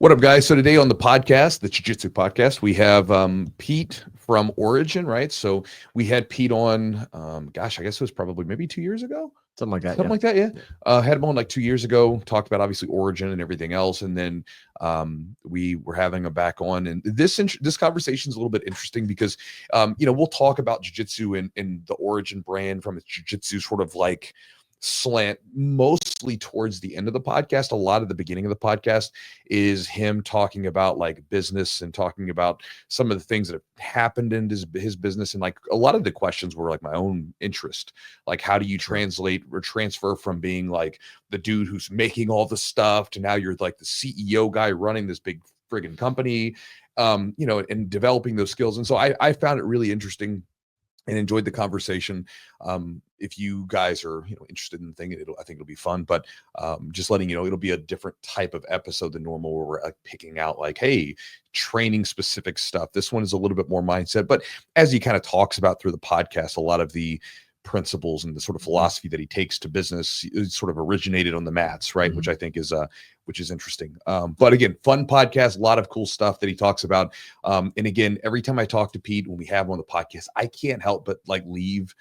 What up, guys? So today on the podcast, the Jiu-Jitsu podcast, we have Pete from Origin, right? So we had Pete on, gosh, I guess it was probably maybe 2 years ago. Something like that. Something like that, yeah. Had him on like 2 years ago, talked about obviously Origin and everything else. And then we were having him back on. And this conversation is a little bit interesting because, we'll talk about Jiu-Jitsu and the Origin brand from its Jiu-Jitsu sort of like slant mostly towards the end of the podcast. A lot of the beginning of the podcast is him talking about like business and talking about some of the things that have happened in his business. And like a lot of the questions were like my own interest. Like, how do you translate or transfer from being like the dude who's making all the stuff to now you're like the CEO guy running this big friggin' company, and developing those skills. And so I found it really interesting and enjoyed the conversation. If you guys are interested in the thing, I think it'll be fun. But just letting you know, it'll be a different type of episode than normal, where we're picking out like, hey, training specific stuff. This one is a little bit more mindset. But as he kind of talks about through the podcast, a lot of the principles and the sort of philosophy that he takes to business is sort of originated on the mats, right? Mm-hmm. Which I think is interesting. But again, fun podcast, a lot of cool stuff that he talks about. And again, every time I talk to Pete, when we have him on the podcast, I can't help but like leave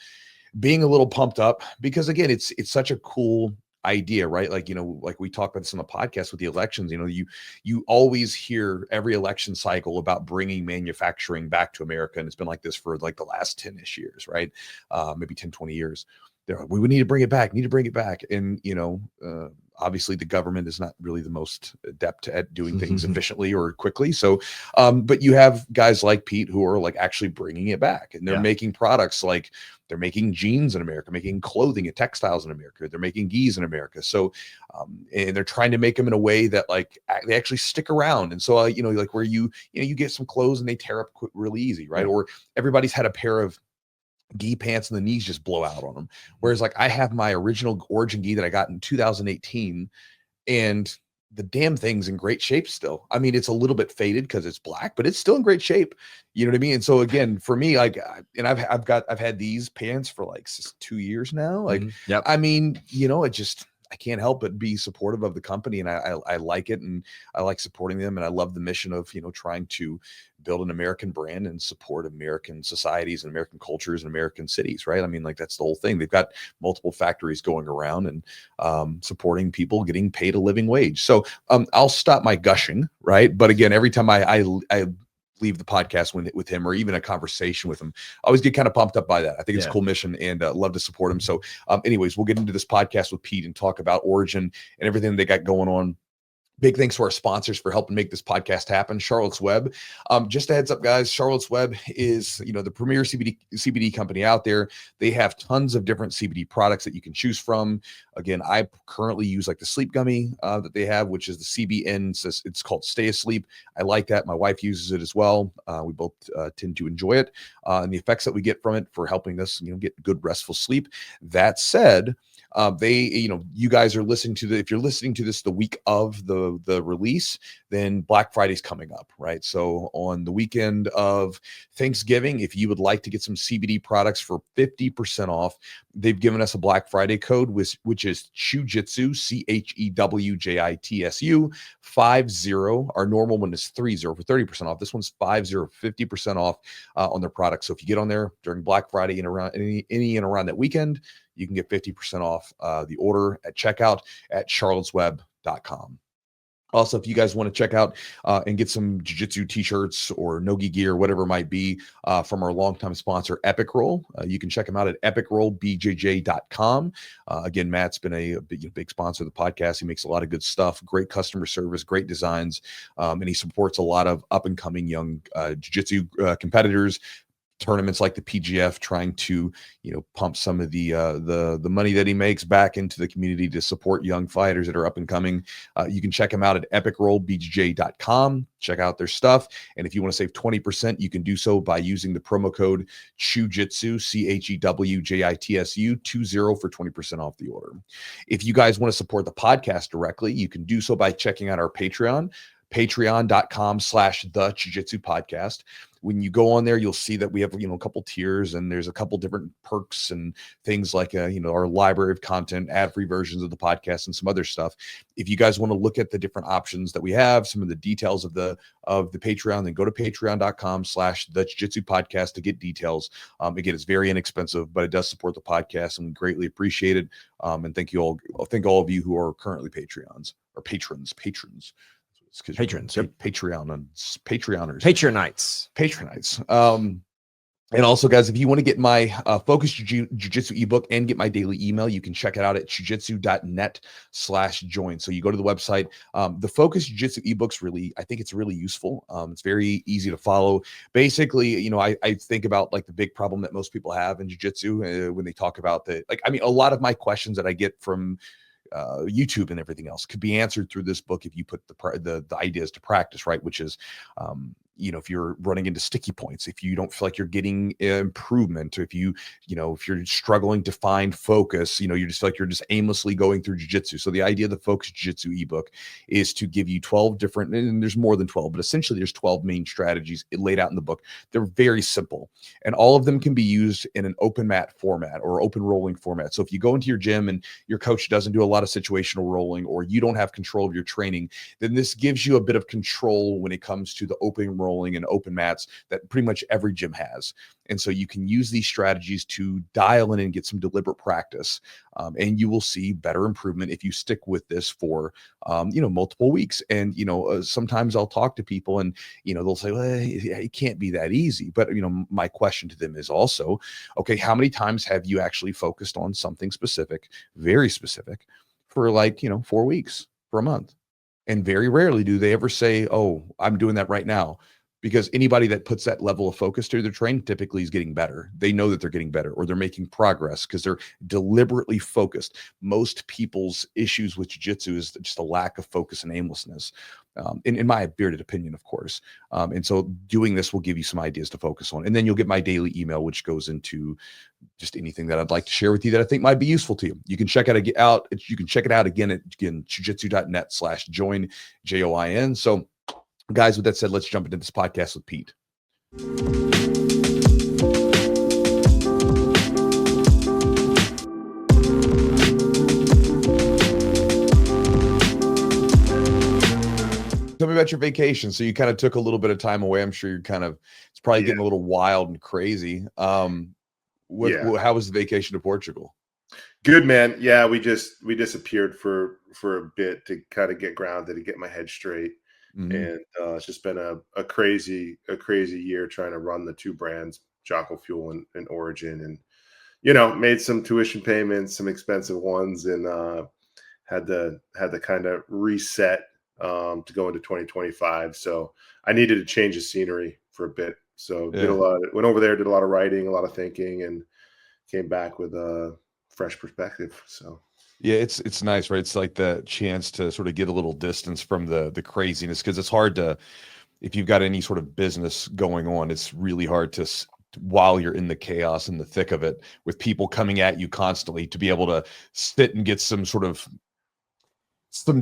being a little pumped up, because again, it's such a cool idea, right? Like, like we talked about this on the podcast with the elections, you always hear every election cycle about bringing manufacturing back to America. And it's been like this for like the last 10-ish years, right? Maybe 10, 20 years. We would need to bring it back, And, obviously the government is not really the most adept at doing things efficiently or quickly. So, but you have guys like Pete who are like actually bringing it back, and they're making products, like they're making jeans in America, making clothing and textiles in America. They're making gis in America. So, and they're trying to make them in a way that like they actually stick around. And so, like where you get some clothes and they tear up really easy, right? Or everybody's had a pair of gi pants and the knees just blow out on them. Whereas like I have my original Origin gi that I got in 2018, and the damn thing's in great shape still. I mean, it's a little bit faded because it's black, but it's still in great shape. You know what I mean? And so again, for me, like, and I've had these pants for like 2 years now. Like, I mean, I can't help but be supportive of the company, and I like it, and I like supporting them, and I love the mission of trying to build an American brand and support American societies and American cultures and American cities, right? I mean, like that's the whole thing. They've got multiple factories going around and supporting people getting paid a living wage. So I'll stop my gushing, right? But again, every time I leave the podcast with him, or even a conversation with him, I always get kind of pumped up by that. I think it's a cool mission, and love to support him. So anyways, we'll get into this podcast with Pete and talk about Origin and everything they got going on. Big thanks to our sponsors for helping make this podcast happen. Charlotte's Web. Just a heads up, guys. Charlotte's Web is, the premier CBD company out there. They have tons of different CBD products that you can choose from. Again, I currently use like the sleep gummy that they have, which is the CBN. It's called Stay Asleep. I like that. My wife uses it as well. We both tend to enjoy it, and the effects that we get from it for helping us, get good restful sleep. That said, you guys are listening to if you're listening to this the week of the release, then Black Friday's coming up, right? So on the weekend of Thanksgiving, if you would like to get some CBD products for 50% off, they've given us a Black Friday code, which is Chewjitsu, CHEWJITSU 50. Our normal one is 30 for 30% off. This one's 50% off on their products. So if you get on there during Black Friday and around any and around that weekend, you can get 50% off the order at checkout at charlottesweb.com. Also, if you guys want to check out and get some Jiu-Jitsu t-shirts or No-Gi gear, whatever it might be, from our longtime sponsor, Epic Roll, you can check them out at epicrollbjj.com. Again, Matt's been a big sponsor of the podcast. He makes a lot of good stuff, great customer service, great designs, and he supports a lot of up-and-coming young Jiu-Jitsu competitors, tournaments like the PGF, trying to pump some of the money that he makes back into the community to support young fighters that are up and coming. You can check them out at epicrollbjj.com. Check out their stuff, and if you want to save 20%, you can do so by using the promo code Chewjitsu, CHEWJITSU 20 for 20% off the order. If you guys want to support the podcast directly, you can do so by checking out our Patreon. patreon.com/the Jiu-Jitsu podcast. When you go on there, you'll see that we have, a couple tiers, and there's a couple different perks and things like, our library of content, ad-free versions of the podcast, and some other stuff. If you guys want to look at the different options that we have, some of the details of the Patreon, then go to patreon.com/the Jiu-Jitsu podcast to get details. Again, it's very inexpensive, but it does support the podcast, and we greatly appreciate it. And thank all of you who are currently Patreons or patrons. Patrons, Yep. Patronites. And also, guys, if you want to get my Focus Jiu-Jitsu ebook and get my daily email, you can check it out at jujitsu.net/join. So you go to the website. The Focus Jiu-Jitsu ebook's I think it's really useful. It's very easy to follow. Basically, I think about like the big problem that most people have in jiu-jitsu when they talk about a lot of my questions that I get from YouTube and everything else could be answered through this book if you put the ideas to practice, right? Which is, if you're running into sticky points, if you don't feel like you're getting improvement, if if you're struggling to find focus, you just feel like you're just aimlessly going through jiu-jitsu. So the idea of the Focus Jiu-Jitsu ebook is to give you 12 different, and there's more than 12, but essentially there's 12 main strategies laid out in the book. They're very simple, and all of them can be used in an open mat format or open rolling format. So if you go into your gym and your coach doesn't do a lot of situational rolling, or you don't have control of your training, then this gives you a bit of control when it comes to the open rolling and open mats that pretty much every gym has. And so you can use these strategies to dial in and get some deliberate practice. And you will see better improvement if you stick with this for, multiple weeks. And, sometimes I'll talk to people and, they'll say, well, it can't be that easy. But, my question to them is also, okay, how many times have you actually focused on something specific, very specific, for 4 weeks, for a month? And very rarely do they ever say, oh, I'm doing that right now. Because anybody that puts that level of focus to their training typically is getting better. They know that they're getting better, or they're making progress because they're deliberately focused. Most people's issues with jiu-jitsu is just a lack of focus and aimlessness, in my bearded opinion, of course. And so doing this will give you some ideas to focus on. And then you'll get my daily email, which goes into just anything that I'd like to share with you that I think might be useful to you. You can check it out. You can check it out again at jujitsu.net/join, JOIN. So, guys, with that said, let's jump into this podcast with Pete. Tell me about your vacation. So you kind of took a little bit of time away. I'm sure it's probably getting a little wild and crazy. How was the vacation to Portugal? Good, man. Yeah, we disappeared for a bit to kind of get grounded and get my head straight. Mm-hmm. And it's just been a crazy year trying to run the two brands, Jocko Fuel and Origin, and made some tuition payments, some expensive ones, and had to kind of reset to go into 2025. So I needed to change the scenery for a bit. So went over there, did a lot of writing, a lot of thinking, and came back with a fresh perspective. So. Yeah, it's nice, right? It's like the chance to sort of get a little distance from the craziness, because it's hard to, if you've got any sort of business going on, it's really hard to, while you're in the chaos and the thick of it, with people coming at you constantly, to be able to sit and get some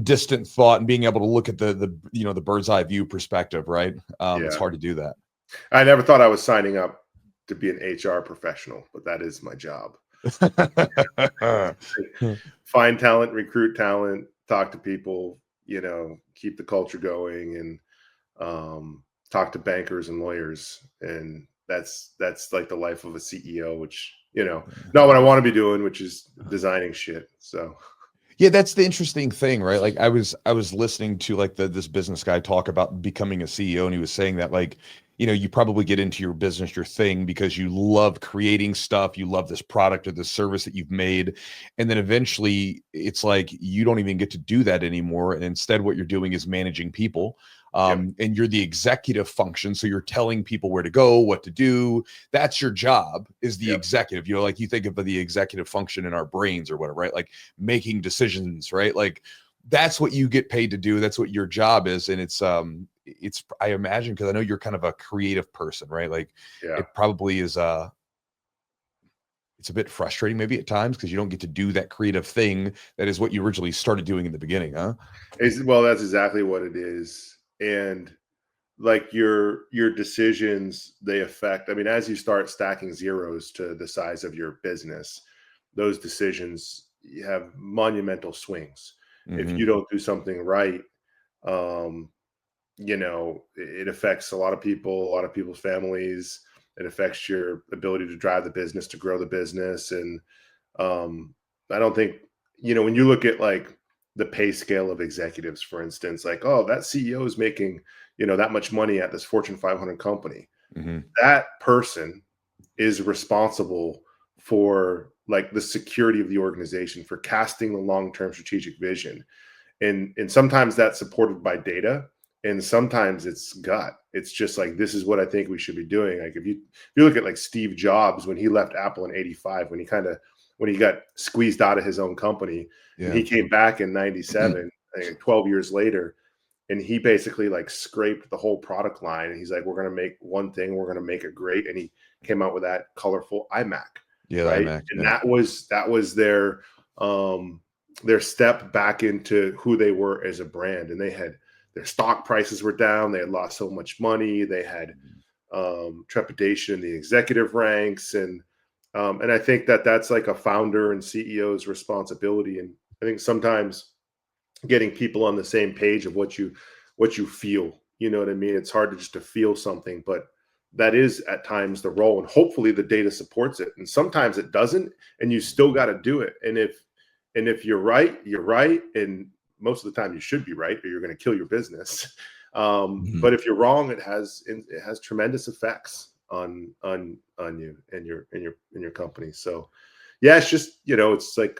distant thought and being able to look at the bird's eye view perspective, right? It's hard to do that. I never thought I was signing up to be an HR professional, but that is my job. Find talent, recruit talent, talk to people, keep the culture going, and talk to bankers and lawyers. And that's like the life of a CEO, which not what I want to be doing, which is designing shit. So yeah, that's the interesting thing, right? Like I was listening to this business guy talk about becoming a CEO, and he was saying that you probably get into your business, your thing, because you love creating stuff, you love this product or this service that you've made, and then eventually it's like you don't even get to do that anymore, and instead what you're doing is managing people. And you're the executive function. So you're telling people where to go, what to do. That's your job, is the executive. You think of the executive function in our brains or whatever, right? Like making decisions, right? Like that's what you get paid to do. That's what your job is. And it's I imagine, because I know you're kind of a creative person, right? Like it probably is it's a bit frustrating maybe at times, because you don't get to do that creative thing that is what you originally started doing in the beginning, huh? Well, that's exactly what it is. and like your decisions, they affect, I mean, as you start stacking zeros to the size of your business, those decisions, you have monumental swings. If Hmm. you don't do something right, um it affects a lot of people, a lot of people's families. It affects your ability to drive the business, to grow the business. And I don't think, when you look at like the pay scale of executives, for instance, like, oh, that CEO is making, that much money at this Fortune 500 company. Hmm. That person is responsible for like the security of the organization, for casting the long-term strategic vision. And sometimes that's supported by data, and sometimes it's gut. It's just like, this is what I think we should be doing. Like if you look at like Steve Jobs when he left Apple in 85, when he got squeezed out of his own company, and Yeah. he came back in 97, I think 12 years later, and he basically like scraped the whole product line, and he's like, we're going to make one thing, we're going to make it great. And he came out with that colorful iMac, Yeah. The right? iMac. And Yeah. that was their step back into who they were as a brand. And they had, their stock prices were down, they had lost so much money, they had trepidation in the executive ranks. And I think that that's like a founder and CEO's responsibility. And I think sometimes getting people on the same page of what you feel, you know what I mean? It's hard to just to feel something, but that is at times the role, and hopefully the data supports it. And sometimes it doesn't, and you still got to do it. And if you're right, you're right. And most of the time you should be right, or you're going to kill your business. Mhm. But if you're wrong, it has tremendous effects on you and your company. So yeah, it's just, it's like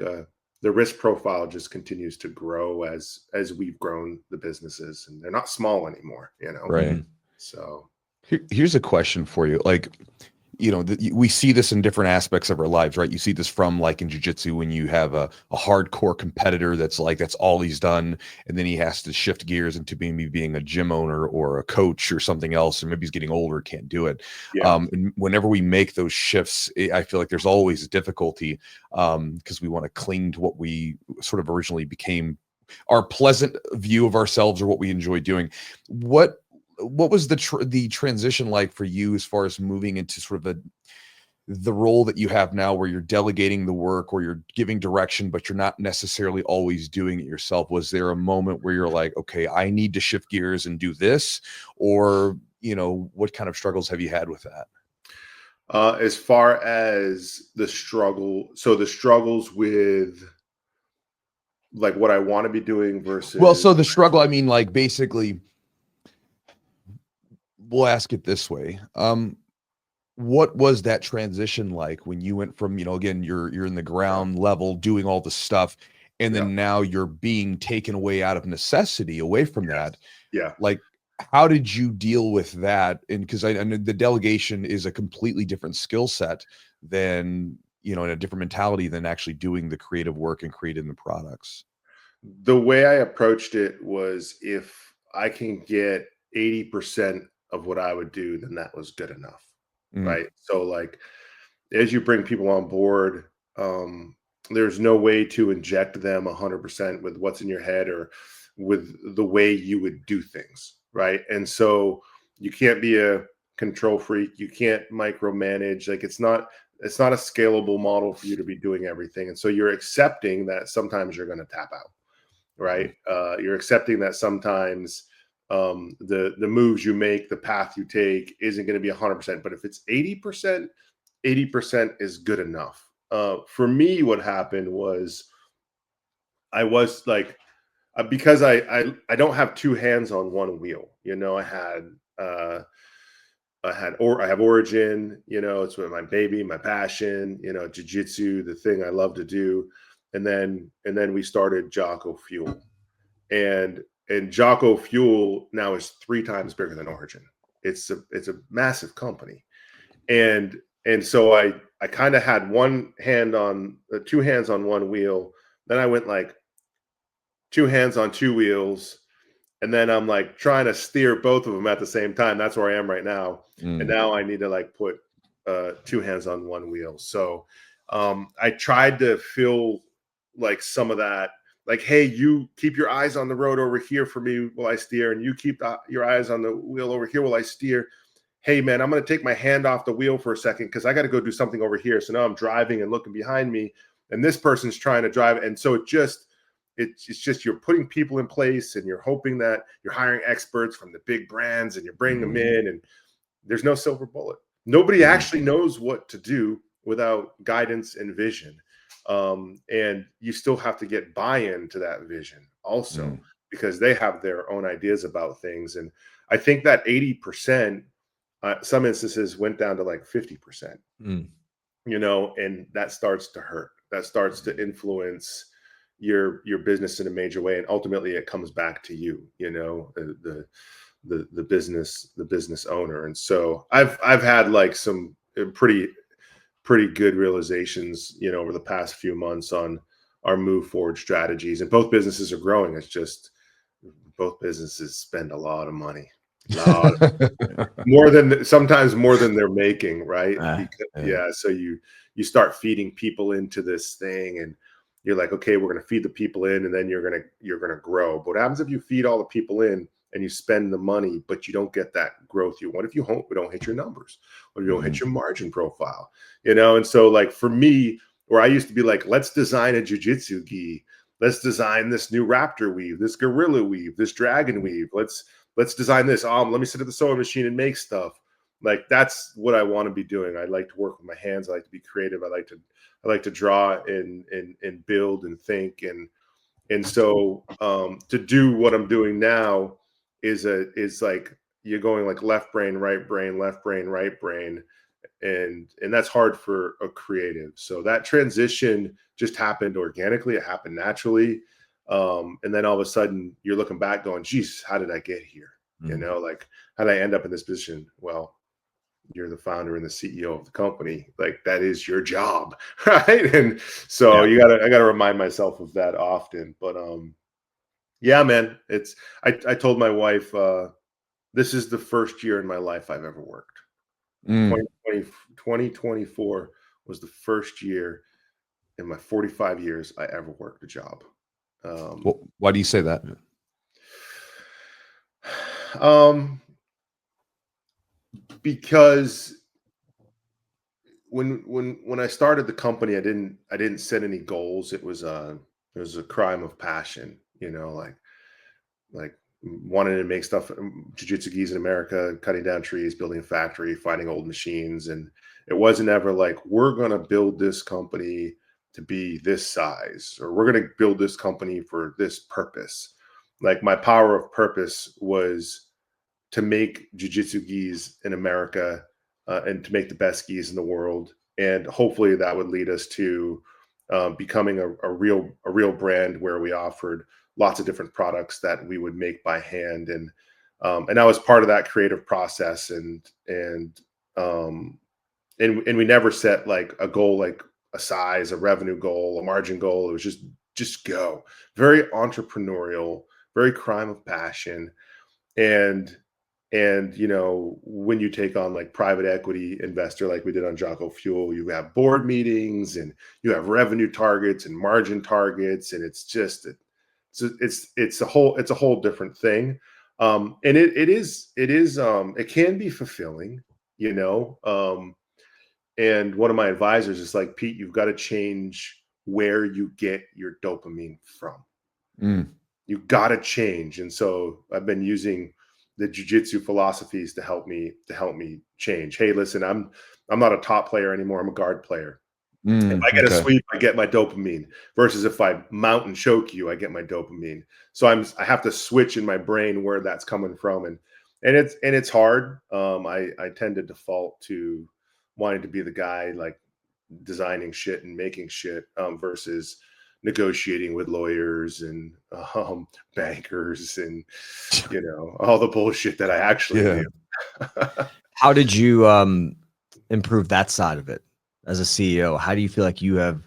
the risk profile just continues to grow as we've grown the businesses, and they're not small anymore. Right. So Here's a question for you. Like, we see this in different aspects of our lives, right? You see this from like in jiu-jitsu when you have a hardcore competitor that's like, that's all he's done. And then he has to shift gears into being a gym owner or a coach or something else. Or maybe he's getting older, can't do it. yeah. And whenever we make those shifts, I feel like there's always a difficulty because we want to cling to what we sort of originally became, our pleasant view of ourselves or what we enjoy doing. What was the transition like for you as far as moving into sort of the role that you have now, where you're delegating the work or you're giving direction, but you're not necessarily always doing it yourself? Was there a moment where you're like, okay, I need to shift gears and do this? Or, what kind of struggles have you had with that? As far as the struggles with like what I want to be doing Well, versus so the struggle, I mean, like basically, we'll ask it this way. What was that transition like when you went from, again, you're in the yeah, ground level doing all the stuff, and yeah, then now you're being taken away out of necessity, away from yes, that? yeah. Like, how did you deal with that? And because I know the delegation is a completely different skill set than, and a different mentality than actually doing the creative work and creating the products. The way I approached it was, if I can get 80% of what I would do, then that was good enough. Mm, Right. So like, as you bring people on board, um, there's no way to inject them 100% with what's in your head or with the way you would do things. Right. And so you can't be a control freak. You can't micromanage. Like, it's not a scalable model for you to be doing everything. And so you're accepting that sometimes you're going to tap out, right? mhm, You're accepting that sometimes the moves you make, the path you take, isn't going to be 100%. But if it's 80%, 80% is good enough. For me, what happened was, I was like, because I don't have two hands on one wheel. Uh, I have Origin. It's with my baby, my passion. Jiu-Jitsu, the thing I love to do, and then we started Jocko Fuel. And Jocko Fuel now is 3 times bigger than Origin. It's a massive company. And so I kind of had two hands on one wheel. Then I went like two hands on two wheels, and then I'm like trying to steer both of them at the same time. That's where I am right now. And mm, now I need to like put two hands on one wheel. So I tried to feel like some of that. like, hey, you keep your eyes on the road over here for me while I steer, and you keep your eyes on the wheel over here while I steer. Hey, man, I'm going to take my hand off the wheel for a second because I got to go do something over here. So now I'm driving and looking behind me, and this person's trying to drive. And so it's just you're putting people in place, and you're hoping that you're hiring experts from the big brands, and you're bringing them in, and there's no silver bullet. Nobody actually knows what to do without guidance and vision. And you still have to get buy-in to that vision also, because they have their own ideas about things. And I think that 80%, some instances went down to like 50%, and that starts to hurt. That starts to influence your business in a major way. And ultimately it comes back to you, the business owner. And so I've had like some pretty good realizations, over the past few months on our move forward strategies. And both businesses are growing. It's just both businesses spend a lot of money, sometimes more than they're making, right? So you start feeding people into this thing, and you're like, okay, we're going to feed the people in, and then you're going to grow. But what happens if you feed all the people in and you spend the money, but you don't get that growth you want? If you don't hit your numbers, or you don't hit your margin profile, and so like for me, where I used to be like, let's design a jiu-jitsu gi, let's design this new raptor weave, this gorilla weave, this dragon weave, let's design this. Let me sit at the sewing machine and make stuff. Like, that's what I want to be doing. I like to work with my hands. I like to be creative. I like to draw and build and think. And so to do what I'm doing now is like you're going like left brain, right brain, left brain, right brain. And that's hard for a creative. So that transition just happened organically. It happened naturally. And then all of a sudden you're looking back going, geez, how did I get here? Like, how did I end up in this position? Well, you're the founder and the CEO of the company. Like, that is your job. Right. And so I gotta remind myself of that often. But yeah, man, I told my wife, this is the first year in my life I've ever worked. 2024 was the first year in my 45 years I ever worked a job. Well, why do you say that? Because when I started the company, I didn't set any goals. It was a crime of passion, like wanting to make stuff, jiu-jitsu gis in America, cutting down trees, building a factory, finding old machines. And it wasn't ever like, we're going to build this company to be this size, or we're going to build this company for this purpose. Like, my power of purpose was to make jiu-jitsu gis in America, and to make the best gis in the world. And hopefully that would lead us to becoming a real brand where we offered lots of different products that we would make by hand. And I was part of that creative process. And we never set like a goal, like a size, a revenue goal, a margin goal. It was just go. Very entrepreneurial, very crime of passion. And when you take on like private equity investor, like we did on Jocko Fuel, you have board meetings and you have revenue targets and margin targets. And it's a whole different thing. And it can be fulfilling, and one of my advisors is like, Pete, you've got to change where you get your dopamine from. You got to change. And so I've been using the jiu-jitsu philosophies to help me change. Hey, listen, I'm not a top player anymore. I'm a guard player. If I get a sweep, I get my dopamine, versus if I mount and choke you, I get my dopamine. So I have to switch in my brain where that's coming from. And it's hard. I tend to default to wanting to be the guy like designing shit and making shit, versus negotiating with lawyers and bankers and all the bullshit that I actually do. How did you improve that side of it as a CEO? How do you feel like you have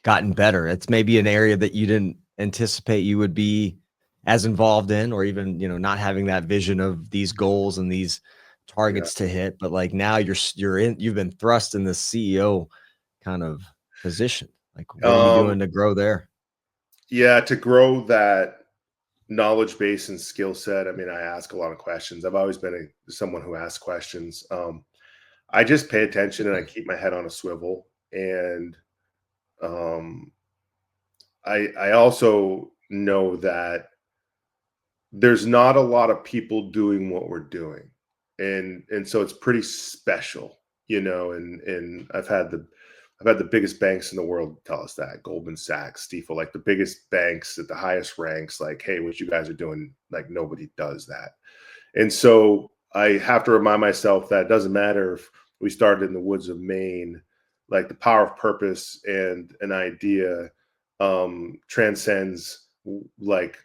gotten better? It's maybe an area that you didn't anticipate you would be as involved in, or even not having that vision of these goals and these targets to hit. But like, now you've been thrust in this CEO kind of position. Like, what are you doing to grow there? Yeah, to grow that knowledge base and skill set. I mean, I ask a lot of questions. I've always been someone who asks questions. I just pay attention and I keep my head on a swivel. And um, I also know that there's not a lot of people doing what we're doing, and so it's pretty special, you know. And I've had the biggest banks in the world tell us that, Goldman Sachs, Stifel, like the biggest banks at the highest ranks, like, hey, what you guys are doing, like nobody does that. And so I have to remind myself that it doesn't matter if we started in the woods of Maine, like the power of purpose and an idea transcends like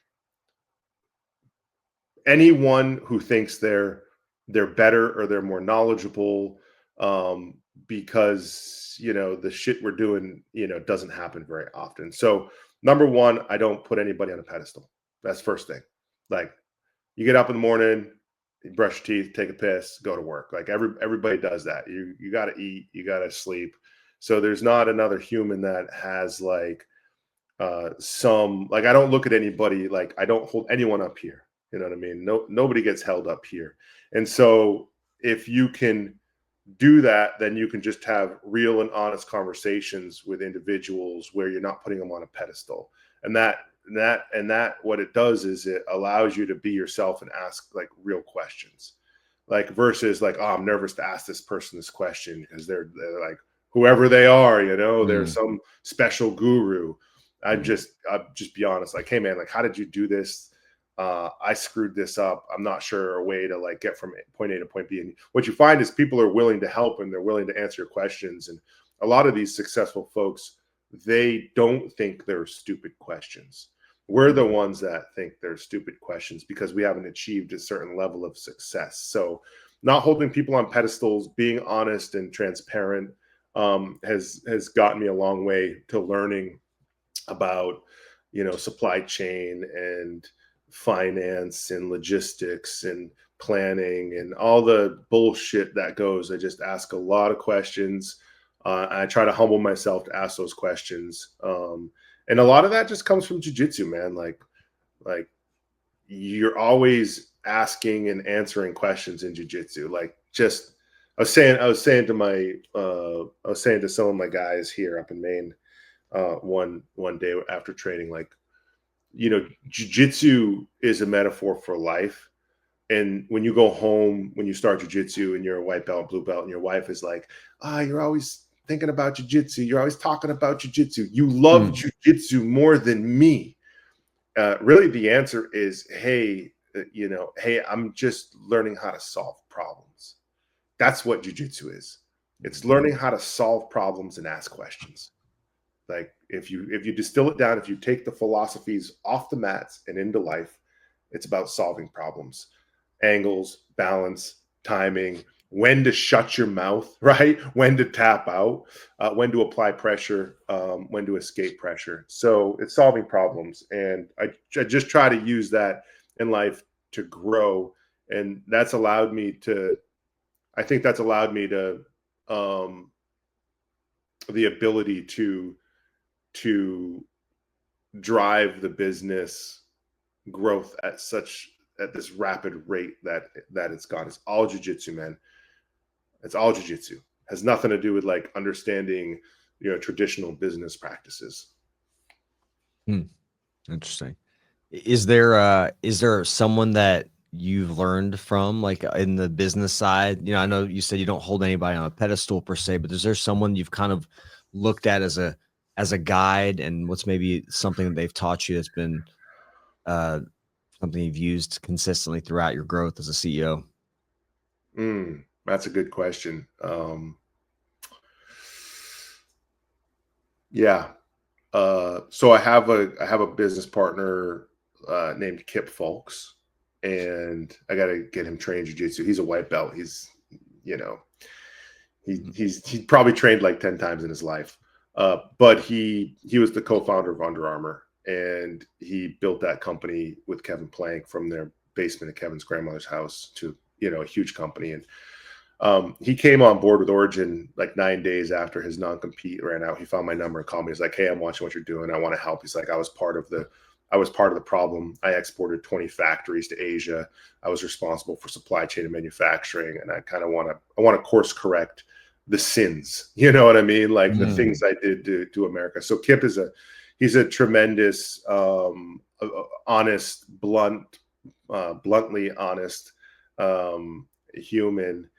anyone who thinks they're better or they're more knowledgeable, because you know the shit we're doing, you know, doesn't happen very often. So number one, I don't put anybody on a pedestal. That's first thing. Like, you get up in the morning, you brush your teeth, take a piss, go to work. Like everybody does that. You got to eat, you got to sleep. So there's not another human that has like some, like, I don't look at anybody, like I don't hold anyone up here. You know what I mean? Nobody gets held up here. And so if you can do that, then you can just have real and honest conversations with individuals where you're not putting them on a pedestal. And that what it does is it allows you to be yourself and ask like real questions. Like, versus like, oh, I'm nervous to ask this person this question because they're like whoever they are, you know, they're some special guru. I'll just be honest, like, hey man, like, how did you do this? I screwed this up. I'm not sure a way to like get from point A to point B. And what you find is people are willing to help and they're willing to answer your questions. And a lot of these successful folks, they don't think they're stupid questions. We're the ones that think they're stupid questions because we haven't achieved a certain level of success. So not holding people on pedestals, being honest and transparent, has gotten me a long way to learning about, you know, supply chain and finance and logistics and planning and all the bullshit that goes. I just ask a lot of questions. I try to humble myself to ask those questions. And a lot of that just comes from jiu-jitsu, man. Like you're always asking and answering questions in jiu-jitsu. Like, just, I was saying to some of my guys here up in Maine, one day after training, like, you know, jiu-jitsu is a metaphor for life. And when you go home, when you start jiu-jitsu and you're a white belt, blue belt, and your wife is like, you're always thinking about jiu-jitsu, you're always talking about jiu-jitsu, you love jiu-jitsu more than me. Really the answer is, hey, you know, hey, I'm just learning how to solve problems. That's what jiu-jitsu is. It's learning how to solve problems and ask questions. Like, if you distill it down, if you take the philosophies off the mats and into life, it's about solving problems, angles, balance, timing, when to shut your mouth, right? When to tap out, when to apply pressure, when to escape pressure. So it's solving problems. And I just try to use that in life to grow. And that's allowed me to, I think that's allowed me to, the ability to drive the business growth at this rapid rate that it's gone. It's all jiu-jitsu, man. It's all jiu-jitsu. Has nothing to do with like understanding, you know, traditional business practices. Interesting. Is there someone that you've learned from, like in the business side? You know, I know you said you don't hold anybody on a pedestal per se, but is there someone you've kind of looked at as a guide, and what's maybe something that they've taught you that's been something you've used consistently throughout your growth as a CEO? That's a good question. Yeah. So I have a business partner named Kip Folks, and I got to get him trained jiu-jitsu. He's a white belt. He's, you know, he's probably trained like 10 times in his life. But he was the co-founder of Under Armour, and he built that company with Kevin Plank from their basement at Kevin's grandmother's house to, you know, a huge company. And He came on board with Origin like 9 days after his non-compete ran out. He found my number and called me. He's like, "Hey, I'm watching what you're doing. I want to help." He's like, I was part of the problem. I exported 20 factories to Asia. I was responsible for supply chain and manufacturing, and I kind of want to course correct the sins. You know what I mean? Like the things I did to America. So Kip he's a tremendous, honest, bluntly honest human.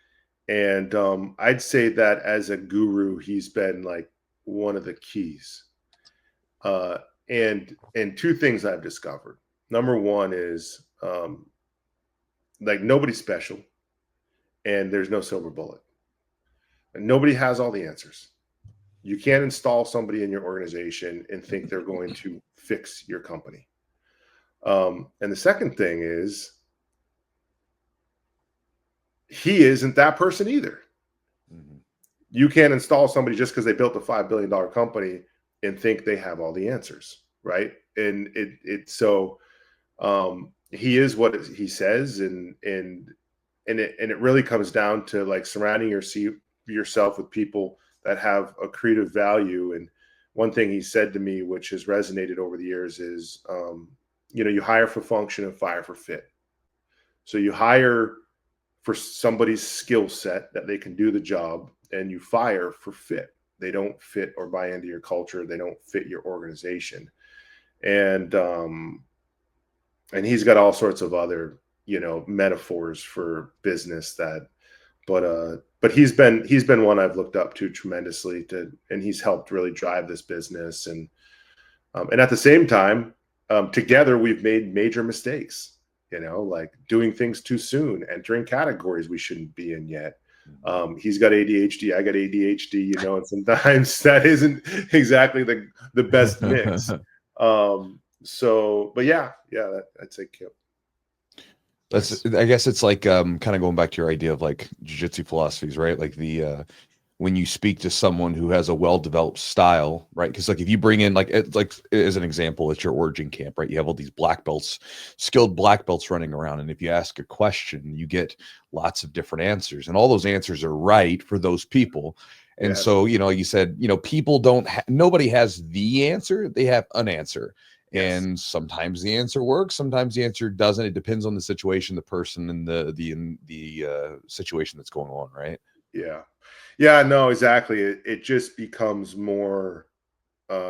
And I'd say that as a guru, he's been like one of the keys. And two things I've discovered. Number one is like nobody's special, and there's no silver bullet. And nobody has all the answers. You can't install somebody in your organization and think they're going to fix your company. And the second thing is, he isn't that person either. You can't install somebody just because they built a $5 billion company and think they have all the answers, right? And so he is what he says, and it really comes down to like surrounding yourself with people that have a creative value. And one thing he said to me, which has resonated over the years, is you hire for function and fire for fit. So you hire for somebody's skill set that they can do the job, and you fire for fit. They don't fit or buy into your culture. They don't fit your organization. And he's got all sorts of other, metaphors for business but he's been one I've looked up to tremendously and he's helped really drive this business. And at the same time, together we've made major mistakes. Like doing things too soon, entering categories we shouldn't be in yet. He's got ADHD, I got ADHD, and sometimes that isn't exactly the best mix. But yeah, I'd say Kip. I guess it's like kind of going back to your idea of like jiu-jitsu philosophies, right? Like when you speak to someone who has a well-developed style, right? Because like if you bring in like as an example, it's your Origin camp, right? You have all these black belts, skilled black belts running around, and if you ask a question, you get lots of different answers, and all those answers are right for those people. And so you said people nobody has the answer; they have an answer. Yes. And sometimes the answer works, sometimes the answer doesn't. It depends on the situation, the person, and the situation that's going on, right? Yeah, no, exactly. It just becomes more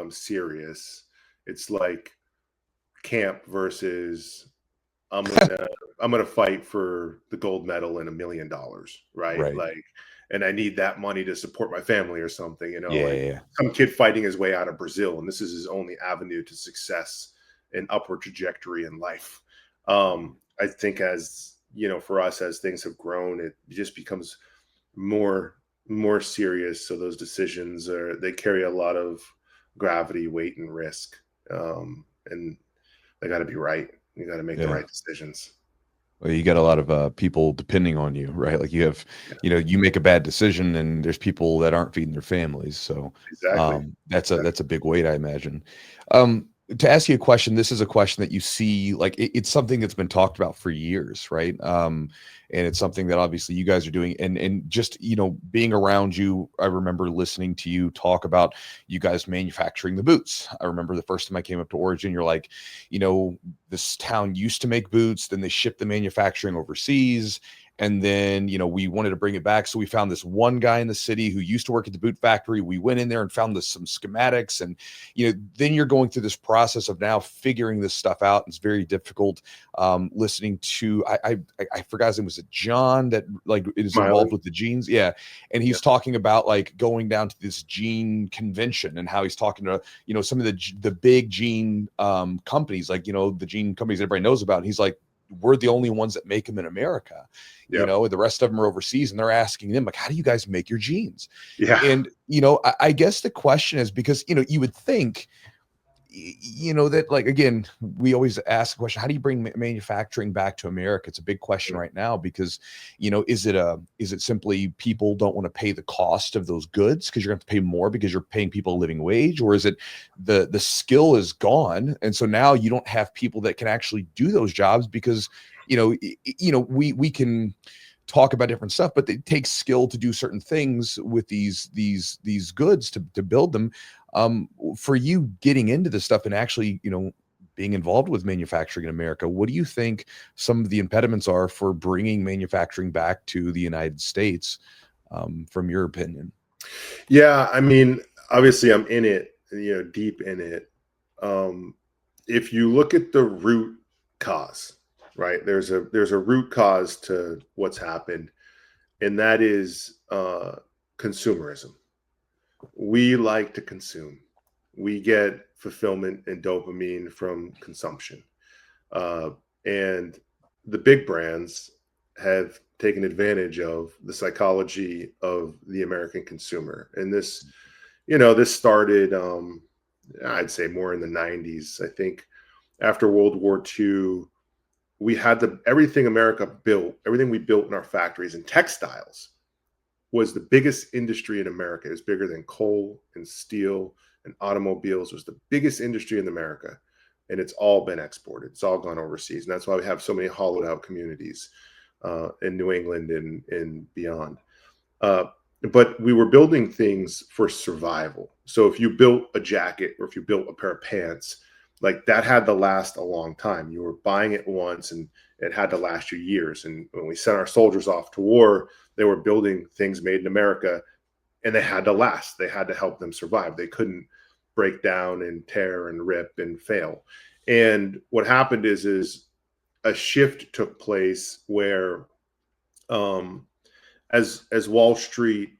serious. It's like camp versus I'm gonna fight for the gold medal and $1 million, right? Like, and I need that money to support my family or something, some kid fighting his way out of Brazil, and this is his only avenue to success and upward trajectory in life. I think as for us, as things have grown, it just becomes more serious. So those decisions they carry a lot of gravity, weight, and risk. And they got to be right. You got to make the right decisions. Well, you got a lot of people depending on you, right? Like you have, you make a bad decision and there's people that aren't feeding their families. So exactly. That's a big weight, I imagine. To ask you a question, this is a question that you see, like it's something that's been talked about for years, right? And it's something that obviously you guys are doing, and just being around you, I remember listening to you talk about you guys manufacturing the boots. I remember the first time I came up to Origin, you're like, this town used to make boots, then they shipped the manufacturing overseas. And then, we wanted to bring it back. So we found this one guy in the city who used to work at the boot factory. We went in there and found some schematics. And, then you're going through this process of now figuring this stuff out. It's very difficult. Listening to, I forgot his name, was it John that like is involved with the jeans? Yeah. And he's talking about like going down to this jean convention and how he's talking to, some of the big jean companies, like, the jean companies everybody knows about. And he's like, we're the only ones that make them in America, the rest of them are overseas, and they're asking them like, how do you guys make your jeans? And, I guess the question is because, you would think, that like, again, we always ask the question, how do you bring manufacturing back to America? It's a big question right now because, is it simply people don't want to pay the cost of those goods because you're going to have to pay more because you're paying people a living wage? Or is it the skill is gone, and so now you don't have people that can actually do those jobs because, we can talk about different stuff, but it takes skill to do certain things with these goods to build them. For you getting into this stuff and actually, being involved with manufacturing in America, what do you think some of the impediments are for bringing manufacturing back to the United States, from your opinion? Yeah, I mean, obviously I'm in it, deep in it. If you look at the root cause, right? There's a root cause to what's happened, and that is consumerism. We like to consume. We get fulfillment and dopamine from consumption. And the big brands have taken advantage of the psychology of the American consumer. And this started, I'd say more in the 90s. I think after World War II, we had everything America built, everything we built in our factories, and textiles was the biggest industry in America. It was bigger than coal and steel and automobiles. It was the biggest industry in America. And it's all been exported. It's all gone overseas. And that's why we have so many hollowed out communities in New England and beyond. But we were building things for survival. So if you built a jacket or if you built a pair of pants, like that had to last a long time. You were buying it once and it had to last you years. And when we sent our soldiers off to war, they were building things made in America, and they had to last. They had to help them survive. They couldn't break down and tear and rip and fail. And what happened is a shift took place where as Wall Street,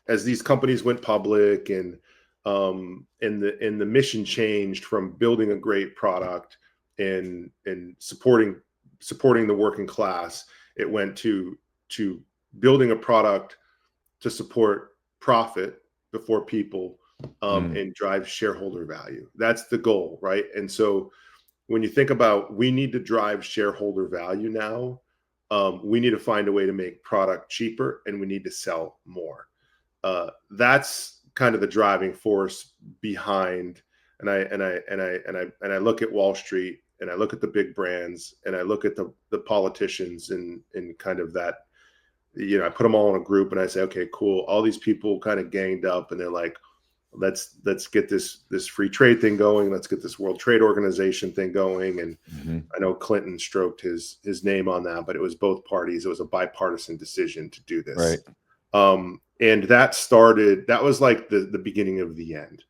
as these companies went public and the mission changed from building a great product and supporting the working class, it went to building a product to support profit before people and drive shareholder value. That's the goal, right? And so when you think about, we need to drive shareholder value now, we need to find a way to make product cheaper, and we need to sell more. That's kind of the driving force behind. And I look at Wall Street, and I look at the big brands, and I look at the politicians, and kind of that. I put them all in a group, and I say, okay, cool. All these people kind of ganged up, and they're like, let's get this free trade thing going. Let's get this World Trade Organization thing going. And I know Clinton stroked his name on that, but it was both parties. It was a bipartisan decision to do this. Right. And that was like the beginning of the end,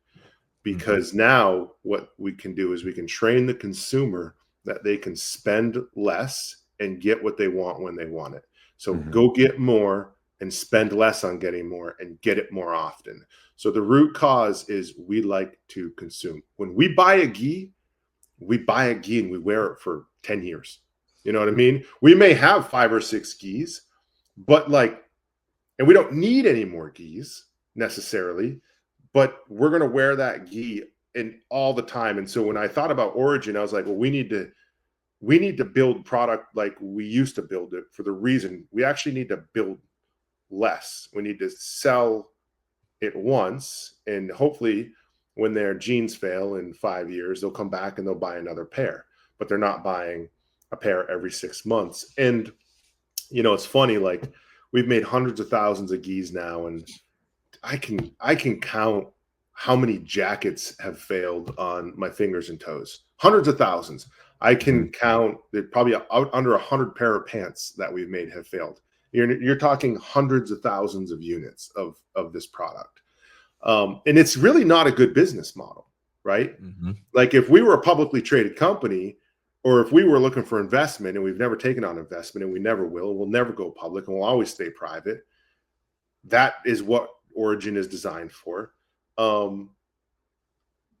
because now what we can do is we can train the consumer that they can spend less and get what they want when they want it. So go get more and spend less on getting more and get it more often. So the root cause is we like to consume. When we buy a gi and we wear it for 10 years. You know what I mean? We may have 5 or 6 gis, but and we don't need any more gis necessarily, but we're going to wear that gi all the time. And so when I thought about Origin, I was like, well, we need to build product like we used to build it, for the reason we actually need to build less. We need to sell it once, and hopefully when their jeans fail in 5 years, they'll come back and they'll buy another pair, but they're not buying a pair every 6 months. And it's funny, like we've made hundreds of thousands of gis now, and I can count how many jackets have failed on my fingers and toes. Hundreds of thousands. I can count that probably out under 100 pair of pants that we've made have failed. You're talking hundreds of thousands of units of this product. And it's really not a good business model, right? Like if we were a publicly traded company, or if we were looking for investment, and we've never taken on investment, and we never will, and we'll never go public, and we'll always stay private. That is what Origin is designed for.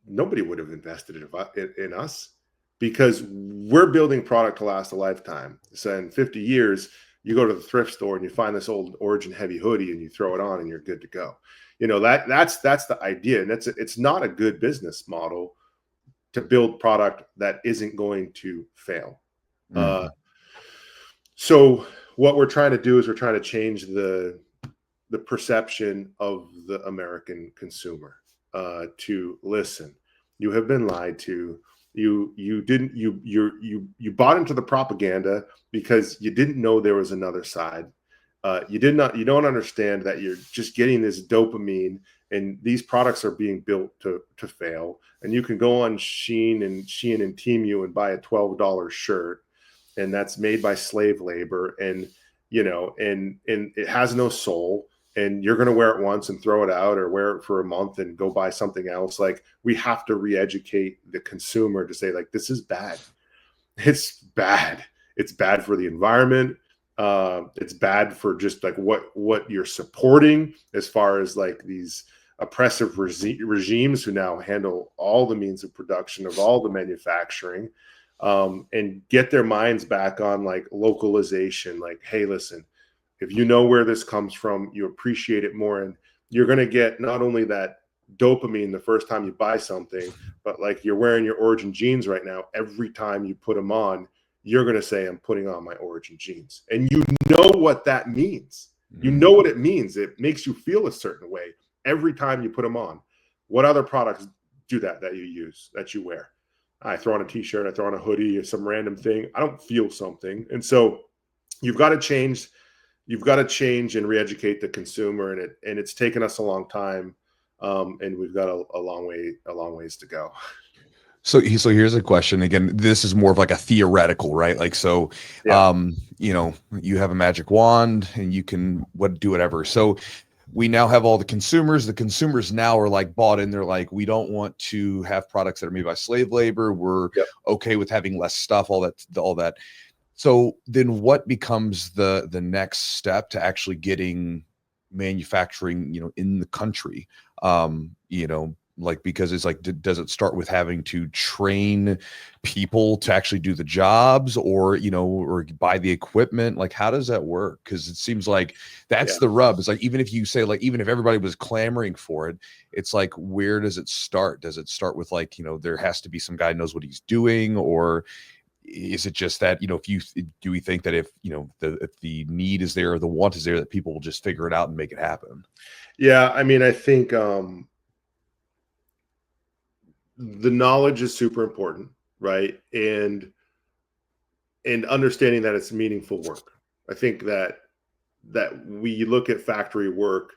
Nobody would have invested in us, because we're building product to last a lifetime. So in 50 years, you go to the thrift store and you find this old Origin heavy hoodie and you throw it on and you're good to go. That's the idea. And it's not a good business model to build product that isn't going to fail. So what we're trying to do is we're trying to change the perception of the American consumer to listen. You have been lied to. You bought into the propaganda because you didn't know there was another side. You don't understand that you're just getting this dopamine, and these products are being built to fail. And you can go on Shein and Temu and buy a $12 shirt, and that's made by slave labor, and and it has no soul, and you're going to wear it once and throw it out, or wear it for a month and go buy something else. Like, we have to re-educate the consumer to say, like, this is bad. It's bad. It's bad for the environment. It's bad for just like what you're supporting, as far as like these oppressive regimes who now handle all the means of production of all the manufacturing, and get their minds back on like localization. Like, hey, listen, if you know where this comes from, you appreciate it more, and you're going to get not only that dopamine the first time you buy something, but like, you're wearing your Origin jeans right now. Every time you put them on, you're going to say, I'm putting on my Origin jeans. And you know what that means. You know what it means. It makes you feel a certain way every time you put them on. What other products do that you use, that you wear? I throw on a t-shirt, I throw on a hoodie or some random thing. I don't feel something. And so you've got to change and re-educate the consumer. And it's taken us a long time. And we've got a long ways to go. So here's a question. Again, this is more of like a theoretical, right? Like, so, Yeah. you have a magic wand and you can do whatever. So we now have all the consumers. The consumers now are like bought in. They're like, we don't want to have products that are made by slave labor. We're okay with having less stuff, all that. So then what becomes the next step to actually getting manufacturing, in the country? Like, because it's like, does it start with having to train people to actually do the jobs, or buy the equipment? Like, how does that work? Because it seems like that's the rub. It's like, even if you say, like, even if everybody was clamoring for it, it's like, where does it start? Does it start with like, there has to be some guy who knows what he's doing? Or is it just that, do we think that if the need is there, or the want is there, that people will just figure it out and make it happen? Yeah. I mean, I think, the knowledge is super important, right? And understanding that it's meaningful work. I think that we look at factory work,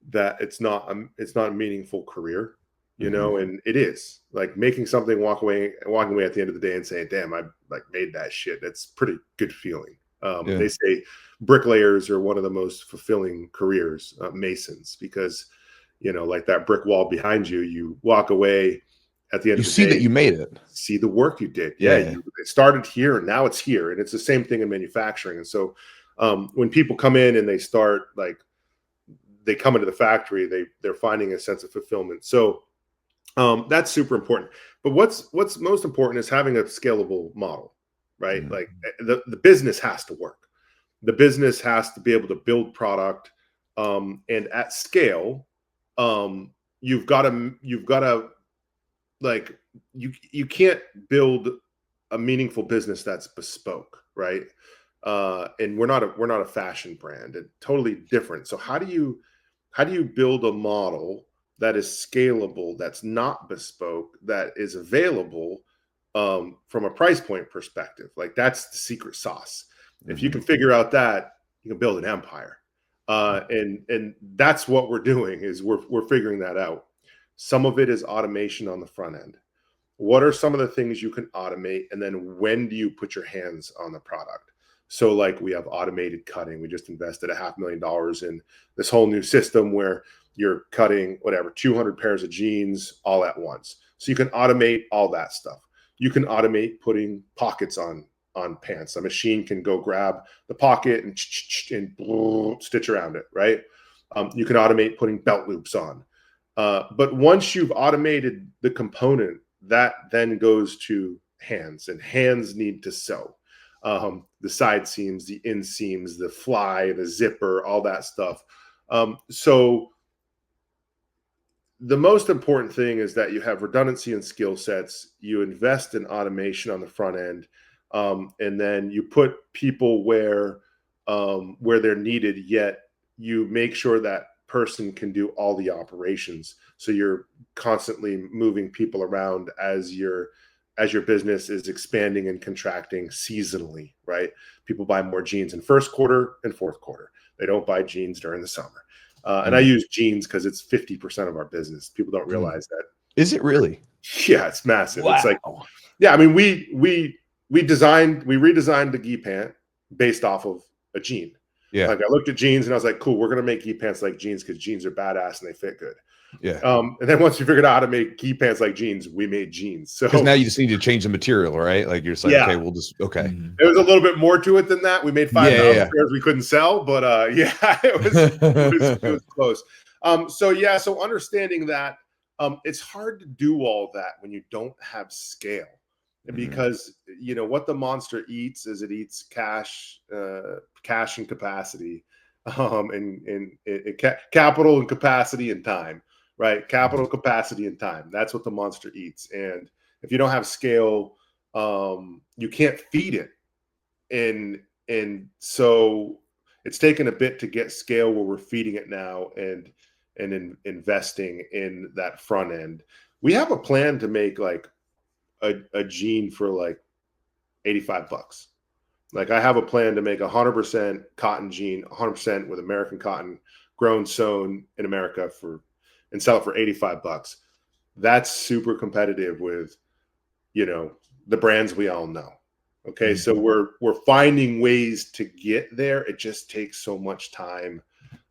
that it's not a meaningful career, and it is like making something, walking away at the end of the day and saying, damn, I like made that shit. That's pretty good feeling. They say bricklayers are one of the most fulfilling careers, masons, because like that brick wall behind you, you walk away at the end of the day, you see that you made it, see the work you did. It started here and now it's here. And it's the same thing in manufacturing. And so when people come in and they start, like, they come into the factory, they're finding a sense of fulfillment. So that's super important. But what's most important is having a scalable model, right? Like, the business has to work. The business has to be able to build product, and at scale. You've got to like, you can't build a meaningful business that's bespoke, right? And we're not a fashion brand, and totally different. So how do you build a model that is scalable, that's not bespoke, that is available, from a price point perspective? Like, that's the secret sauce. If you can figure out that, you can build an empire. And that's what we're doing, is we're figuring that out. Some of it is automation on the front end. What are some of the things you can automate? And then when do you put your hands on the product? So like, we have automated cutting. We just invested $500,000 in this whole new system where you're cutting 200 pairs of jeans all at once. So you can automate all that stuff. You can automate putting pockets on pants. A machine can go grab the pocket and stitch around it, right? You can automate putting belt loops on. But once you've automated the component, that then goes to hands, and hands need to sew. The side seams, the inseams, the fly, the zipper, all that stuff. So the most important thing is that you have redundancy and skill sets. You invest in automation on the front end, and then you put people where they're needed, yet you make sure that person can do all the operations. So you're constantly moving people around as you're as your business is expanding and contracting seasonally, right? People buy more jeans in first quarter and fourth quarter. They don't buy jeans during the summer. And I use jeans because it's 50% of our business. People don't realize that. Is it really? Yeah, it's massive. Wow. It's like, yeah, I mean, we redesigned the gi pant based off of a jean. Yeah. Like I looked at jeans and I was like, cool, we're gonna make gi pants like jeans because jeans are badass and they fit good. Yeah. And then once we figured out how to make gi pants like jeans, we made jeans. So because now you just need to change the material, right? Like you're just like, Yeah. okay, we'll just okay. There was a little bit more to it than that. We made 5,000 pairs we couldn't sell, but yeah, it was close. So understanding that it's hard to do all that when you don't have scale. Because what the monster eats is it eats cash and capacity, and capital and capacity and time, right? Capital, capacity, and time. That's what the monster eats. And if you don't have scale, you can't feed it. And so it's taken a bit to get scale where we're feeding it now and investing in that front end. We have a plan to make like a jean for like $85. Like I have a plan to make 100% cotton jean, 100% with American cotton, grown, sewn in America and sell it for $85. That's super competitive with, the brands we all know. Okay. So we're finding ways to get there. It just takes so much time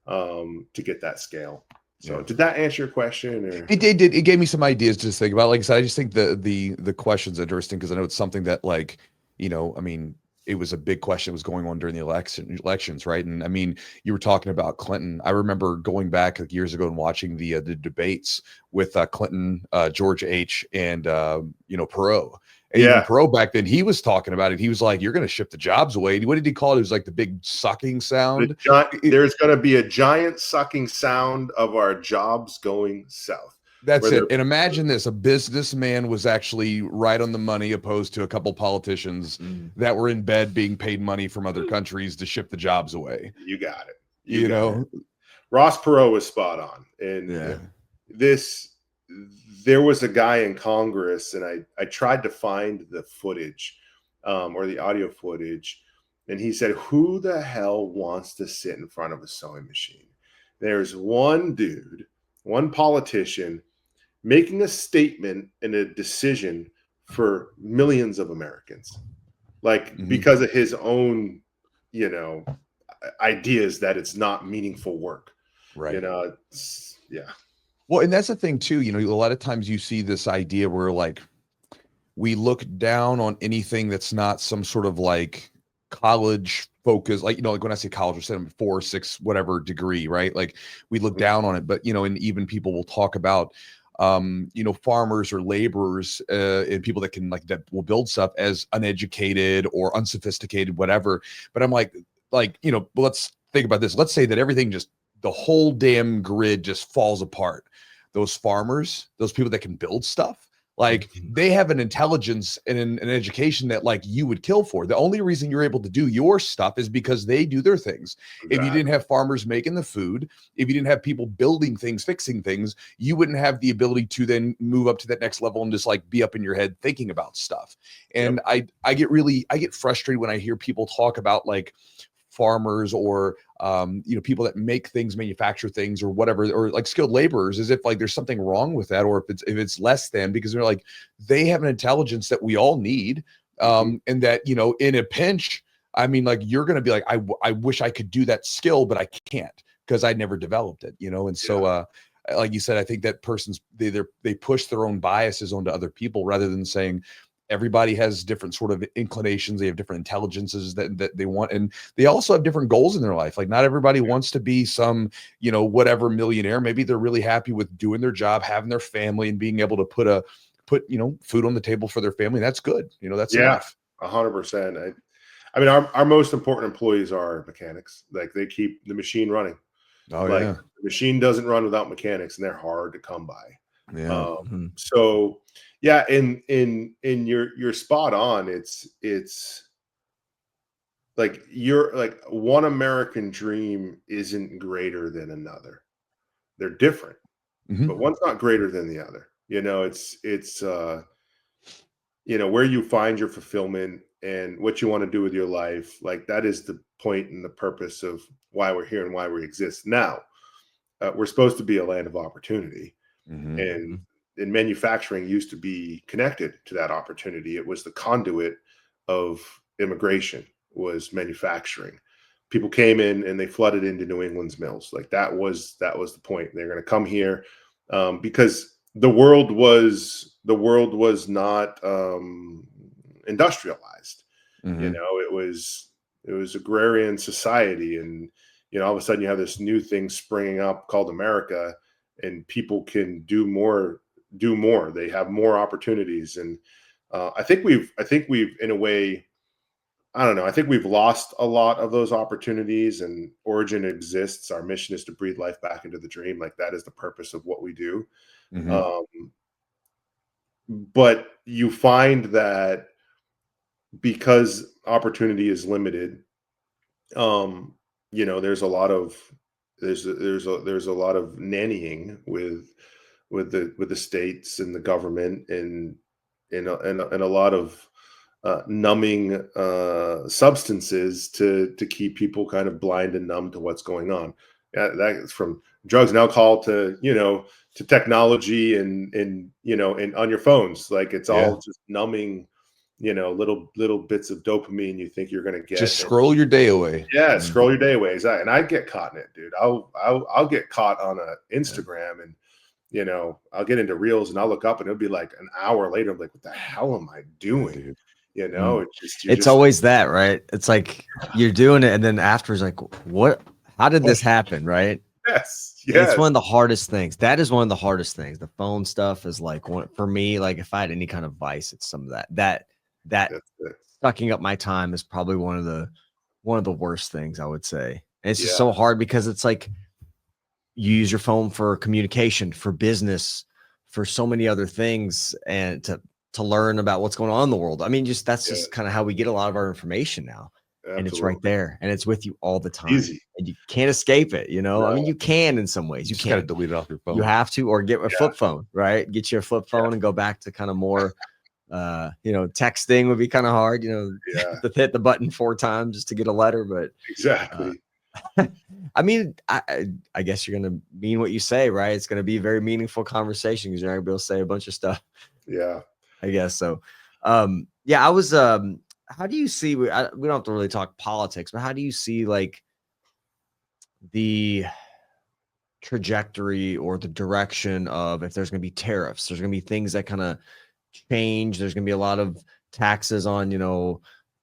to get that scale. So did that answer your question? Or? It did. It gave me some ideas to think about. Like I said, I just think the question's interesting because I know it's something that I mean, it was a big question that was going on during the elections, right? And I mean, you were talking about Clinton. I remember going back like years ago and watching the debates with Clinton, George H., and Perot. And even Perot back then, he was talking about it. He was like, "You're going to ship the jobs away." What did he call it? It was like the big sucking sound. There's going to be a giant sucking sound of our jobs going south. That's it. And imagine this: a businessman was actually right on the money, opposed to a couple politicians that were in bed being paid money from other countries to ship the jobs away. You got it. You know, Ross Perot was spot on. And there was a guy in Congress, and I tried to find the footage or the audio footage, and he said, "Who the hell wants to sit in front of a sewing machine?" There's one dude, one politician, making a statement and a decision for millions of Americans, because of his own, ideas that it's not meaningful work, right? Yeah. Well, and that's the thing too. A lot of times you see this idea where like we look down on anything that's not some sort of like college focus, like when I say college, we're saying 4 or 6 whatever degree, right? Like we look down on it, but and even people will talk about farmers or laborers and people that can that will build stuff as uneducated or unsophisticated, whatever. But I'm like let's think about this. Let's say that everything the whole damn grid just falls apart. Those farmers, those people that can build stuff, they have an intelligence and an education that you would kill for. The only reason you're able to do your stuff is because they do their things. Exactly. If you didn't have farmers making the food, if you didn't have people building things, fixing things, you wouldn't have the ability to then move up to that next level and just be up in your head thinking about stuff. And I get frustrated when I hear people talk about farmers or people that make things, manufacture things or whatever, or skilled laborers, as if there's something wrong with that, or if it's less than, because they're they have an intelligence that we all need, and that in a pinch, I mean you're gonna be I wish I could do that skill, but I can't because I never developed it, and so like you said, I think that person's they push their own biases onto other people rather than saying everybody has different sort of inclinations. They have different intelligences that they want. And they also have different goals in their life. Not everybody wants to be some, whatever millionaire. Maybe they're really happy with doing their job, having their family and being able to put food on the table for their family. That's good. That's enough. 100%. I mean, our most important employees are mechanics. They keep the machine running. The machine doesn't run without mechanics, and they're hard to come by. Yeah. So yeah, and you're spot on. It's you're one American dream isn't greater than another. They're different, but one's not greater than the other. where you find your fulfillment and what you want to do with your life, like that is the point and the purpose of why we're here and why we exist. Now, we're supposed to be a land of opportunity, and manufacturing used to be connected to that opportunity. It was the conduit of immigration, was manufacturing. People came in and they flooded into New England's mills. Like that was the point. They're going to come here because the world was not industrialized. It was agrarian society, and all of a sudden you have this new thing springing up called America, and people can do more. They have more opportunities, and I think we've in a way, I don't know. I think we've lost a lot of those opportunities, and Origin exists. Our mission is to breathe life back into the dream. Like that is the purpose of what we do. But you find that because opportunity is limited, there's a lot of there's a lot of nannying with the states and the government, and a lot of numbing substances to keep people kind of blind and numb to what's going on. That's from drugs and alcohol to to technology and on your phones. Like it's all just numbing, little bits of dopamine you think you're going to get. Just scroll your day away. Yeah, scroll your day away. Exactly. And I get caught in it, dude. I'll get caught on a Instagram, and I'll get into reels and I'll look up and it'll be like an hour later. I'm like, what the hell am I doing? It's always that, right? It's like you're doing it, and then afterwards, like, what? How did this happen, right? Yes. It's one of the hardest things. That is one of the hardest things. The phone stuff is like one for me. Like if I had any kind of vice, it's some of that sucking up my time is probably one of the worst things, I would say. And it's just so hard because it's like you use your phone for communication, for business, for so many other things, and to learn about what's going on in the world. I mean, that's just kind of how we get a lot of our information now. Absolutely. And it's right there, and it's with you all the time. Easy. And you can't escape it. I mean, you can in some ways. You just got to delete it off your phone. You have to, or get a flip phone, right? Get you a flip phone and go back to kind of more, texting would be kind of hard, to hit the button 4 times just to get a letter. But exactly. I mean, I guess you're going to mean what you say, right? It's going to be a very meaningful conversation because you're not going to be able to say a bunch of stuff. Yeah. I guess so. I was, how do you see, we don't have to really talk politics, but how do you see like the trajectory or the direction of if there's going to be tariffs, there's going to be things that kind of change. There's going to be a lot of taxes on,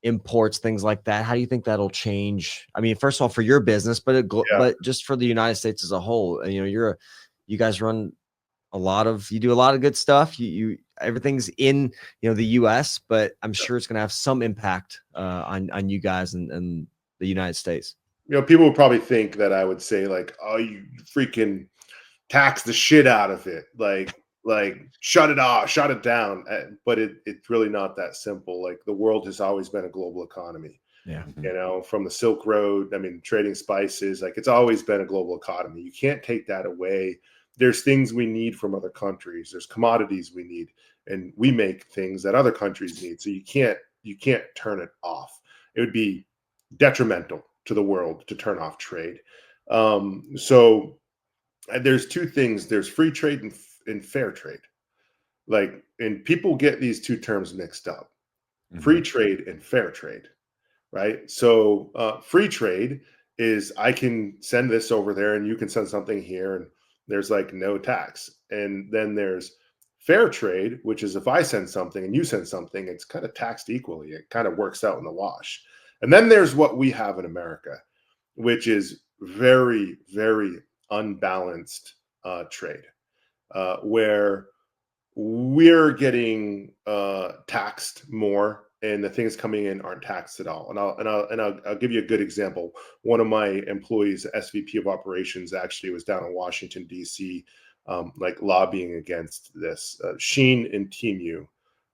imports, things like that. How do you think that'll change? I mean, first of all, for your business, but just for the United States as a whole, you guys run you do a lot of good stuff. Everything's in, the US, but I'm sure it's going to have some impact on you guys and the United States. People would probably think that I would say like, oh, you freaking tax the shit out of it. Like shut it off, shut it down. But it's really not that simple. Like the world has always been a global economy. Yeah. From the Silk Road, I mean, trading spices, like it's always been a global economy. You can't take that away. There's things we need from other countries. There's commodities we need, and we make things that other countries need. So you can't turn it off. It would be detrimental to the world to turn off trade. So there's 2 things. There's free trade and fair trade. And people get these 2 terms mixed up. Free trade and fair trade, right? So free trade is I can send this over there and you can send something here, and there's like no tax. And then there's fair trade, which is if I send something and you send something, it's kind of taxed equally. It kind of works out in the wash. And then there's what we have in America, which is very, very unbalanced trade, where we're getting taxed more, and the things coming in aren't taxed at all. And I'll give you a good example. One of my employees, SVP of operations, actually was down in Washington D.C. Lobbying against this. Sheen and Temu,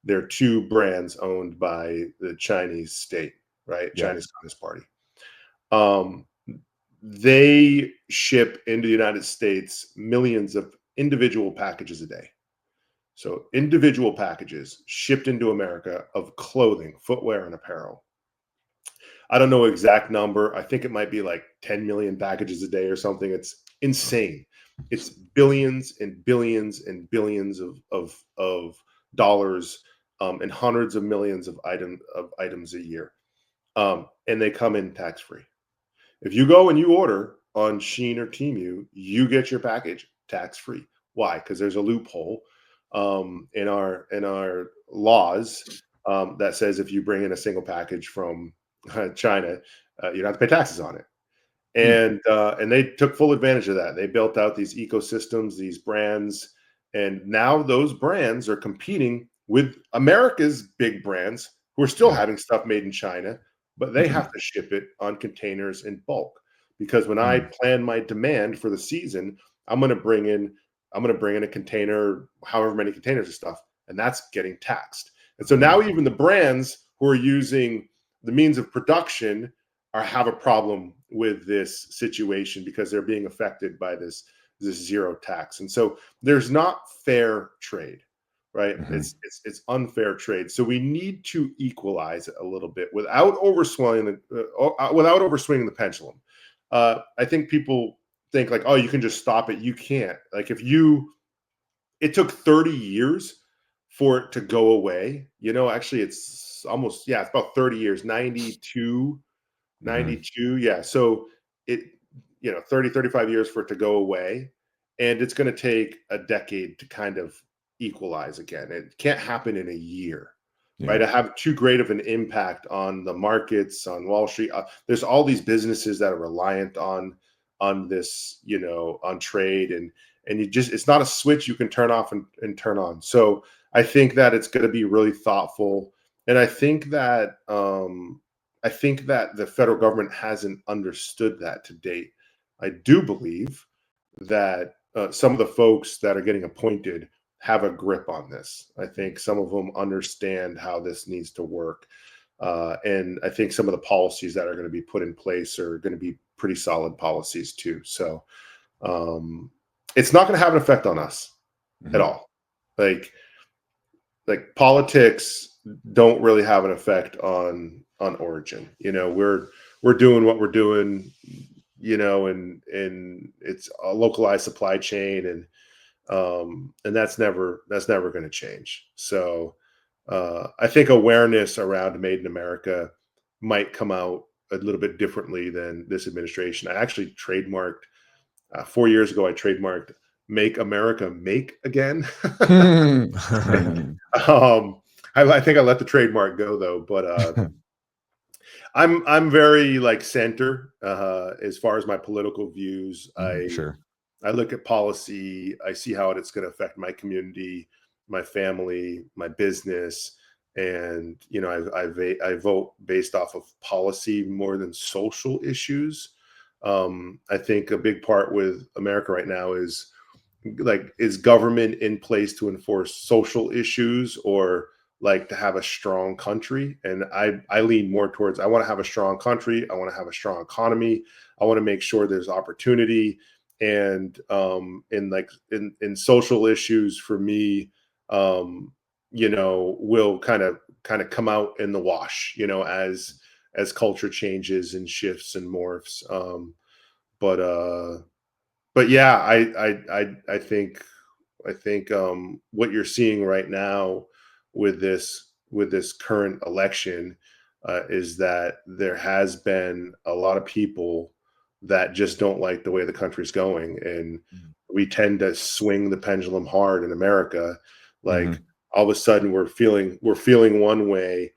they're 2 brands owned by the Chinese state, right? Yeah. Chinese Communist Party. They ship into the United States millions of individual packages a day. So individual packages shipped into America of clothing, footwear, and apparel. I don't know exact number. I think it might be like 10 million packages a day or something. It's insane. It's billions and billions and billions of dollars, and hundreds of millions of items a year. And they come in tax free. If you go and you order on Shein or Temu, you get your package tax free. Why? Because there's a loophole in our laws that says if you bring in a single package from China, you don't have to pay taxes on it. And they took full advantage of that. They built out these ecosystems, these brands, and now those brands are competing with America's big brands who are still having stuff made in China, but they have to ship it on containers in bulk. Because when I plan my demand for the season, I'm going to bring in a container, however many containers of stuff, and that's getting taxed. And so now even the brands who are using the means of production have a problem with this situation because they're being affected by this zero tax. And so there's not fair trade, right? It's unfair trade. So we need to equalize it a little bit without overswinging the pendulum. I think people think like, oh, you can just stop it. You can't. Like it took 30 years for it to go away. Actually it's about 30 years, 92. Yeah. So 30, 35 years for it to go away. And it's going to take a decade to kind of equalize again. It can't happen in a year, right? I have too great of an impact on the markets, on Wall Street. There's all these businesses that are reliant on this, on trade. And it's not a switch you can turn off and turn on. So I think that it's going to be really thoughtful. And I think that the federal government hasn't understood that to date. I do believe that some of the folks that are getting appointed have a grip on this. I think some of them understand how this needs to work. And I think some of the policies that are going to be put in place are going to be pretty solid policies too. So it's not going to have an effect on us at all. Like politics don't really have an effect on Origin. We're doing what we're doing, and it's a localized supply chain, and that's never going to change. So I think awareness around Made in America might come out a little bit differently than this administration. I actually trademarked 4 years ago. I trademarked "Make America Make Again." I think I let the trademark go though, but I'm very center as far as my political views. I look at policy. I see how it's going to affect my community, my family, my business, and I vote based off of policy more than social issues. I think a big part with America right now is government in place to enforce social issues or to have a strong country. And I lean more towards, I want to have a strong country. I want to have a strong economy. I want to make sure there's opportunity. And in social issues for me, will kind of come out in the wash, as culture changes and shifts and morphs. But yeah, I think what you're seeing right now with this current election is that there has been a lot of people that just don't like the way the country's going, and we tend to swing the pendulum hard in America. All of a sudden we're feeling one way,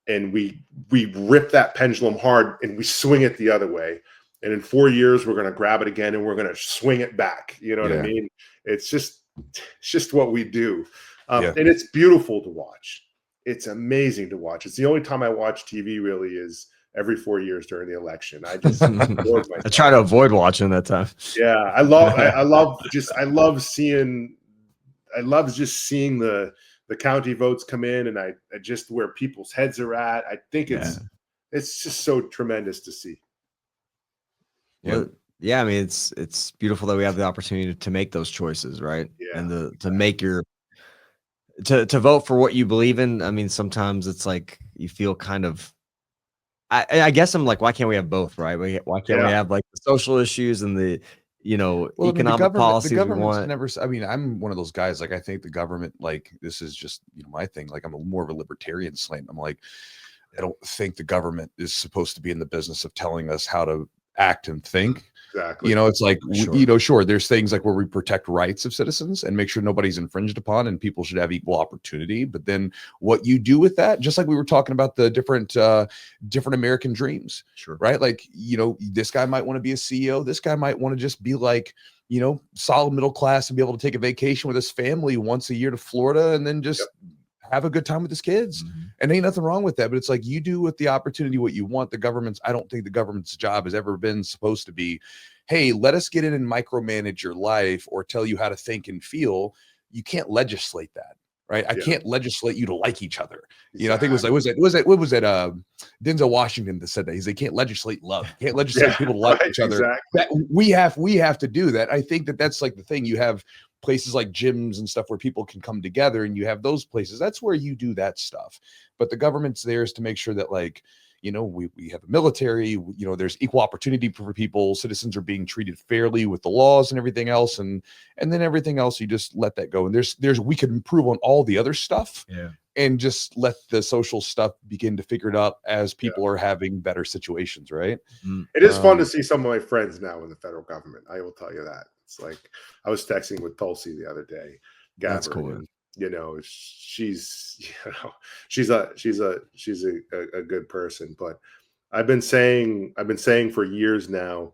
and we rip that pendulum hard and we swing it the other way. And in 4 years, we're going to grab it again and we're going to swing it back. You know what I mean? It's just what we do. And it's beautiful to watch. It's amazing to watch. It's the only time I watch TV really is every 4 years during the election. I just I try to avoid watching that time. Yeah. I love seeing the county votes come in, and I just where people's heads are at. I think it's just so tremendous to see. Well, yeah, I mean, it's beautiful that we have the opportunity to make those choices, right? Yeah. And to make your to vote for what you believe in. I mean, sometimes it's like you feel kind of. I guess I'm like, why can't we have both, right? Why can't we Yeah. have like the social issues and the Well, I mean, economic the policies we government's want? never. I mean, I'm one of those guys. Like, I think the government, like, this is just my thing. Like, I'm more of a libertarian slant. I'm like, I don't think the government is supposed to be in the business of telling us how to act and think. Exactly. It's like, Sure. sure, there's things like where we protect rights of citizens and make sure nobody's infringed upon and people should have equal opportunity. But then what you do with that, just like we were talking about the different American dreams, Sure. right? Like, this guy might want to be a CEO. This guy might want to just be like, solid middle class and be able to take a vacation with his family once a year to Florida and then just have a good time with his kids. And ain't nothing wrong with that. But it's like, you do with the opportunity what you want. I don't think the government's job has ever been supposed to be, hey, let us get in and micromanage your life or tell you how to think and feel. You can't legislate that, right? I can't legislate you to like each other. Exactly. I think it was Denzel Washington that said that. He's like, can't legislate love. You can't legislate people to like each other. Exactly. That we have to do that. I think that's like the thing. You have places like gyms and stuff where people can come together, and you have those places. That's where you do that stuff. But the government's there is to make sure that, like, we have a military, there's equal opportunity for people. Citizens are being treated fairly with the laws and everything else. And then everything else, you just let that go. And we could improve on all the other stuff and just let the social stuff begin to figure it out as people are having better situations. Right. It is fun to see some of my friends now in the federal government. I will tell you that. It's like, I was texting with Tulsi the other day. That's cool. And, she's a good person. But I've been saying for years now,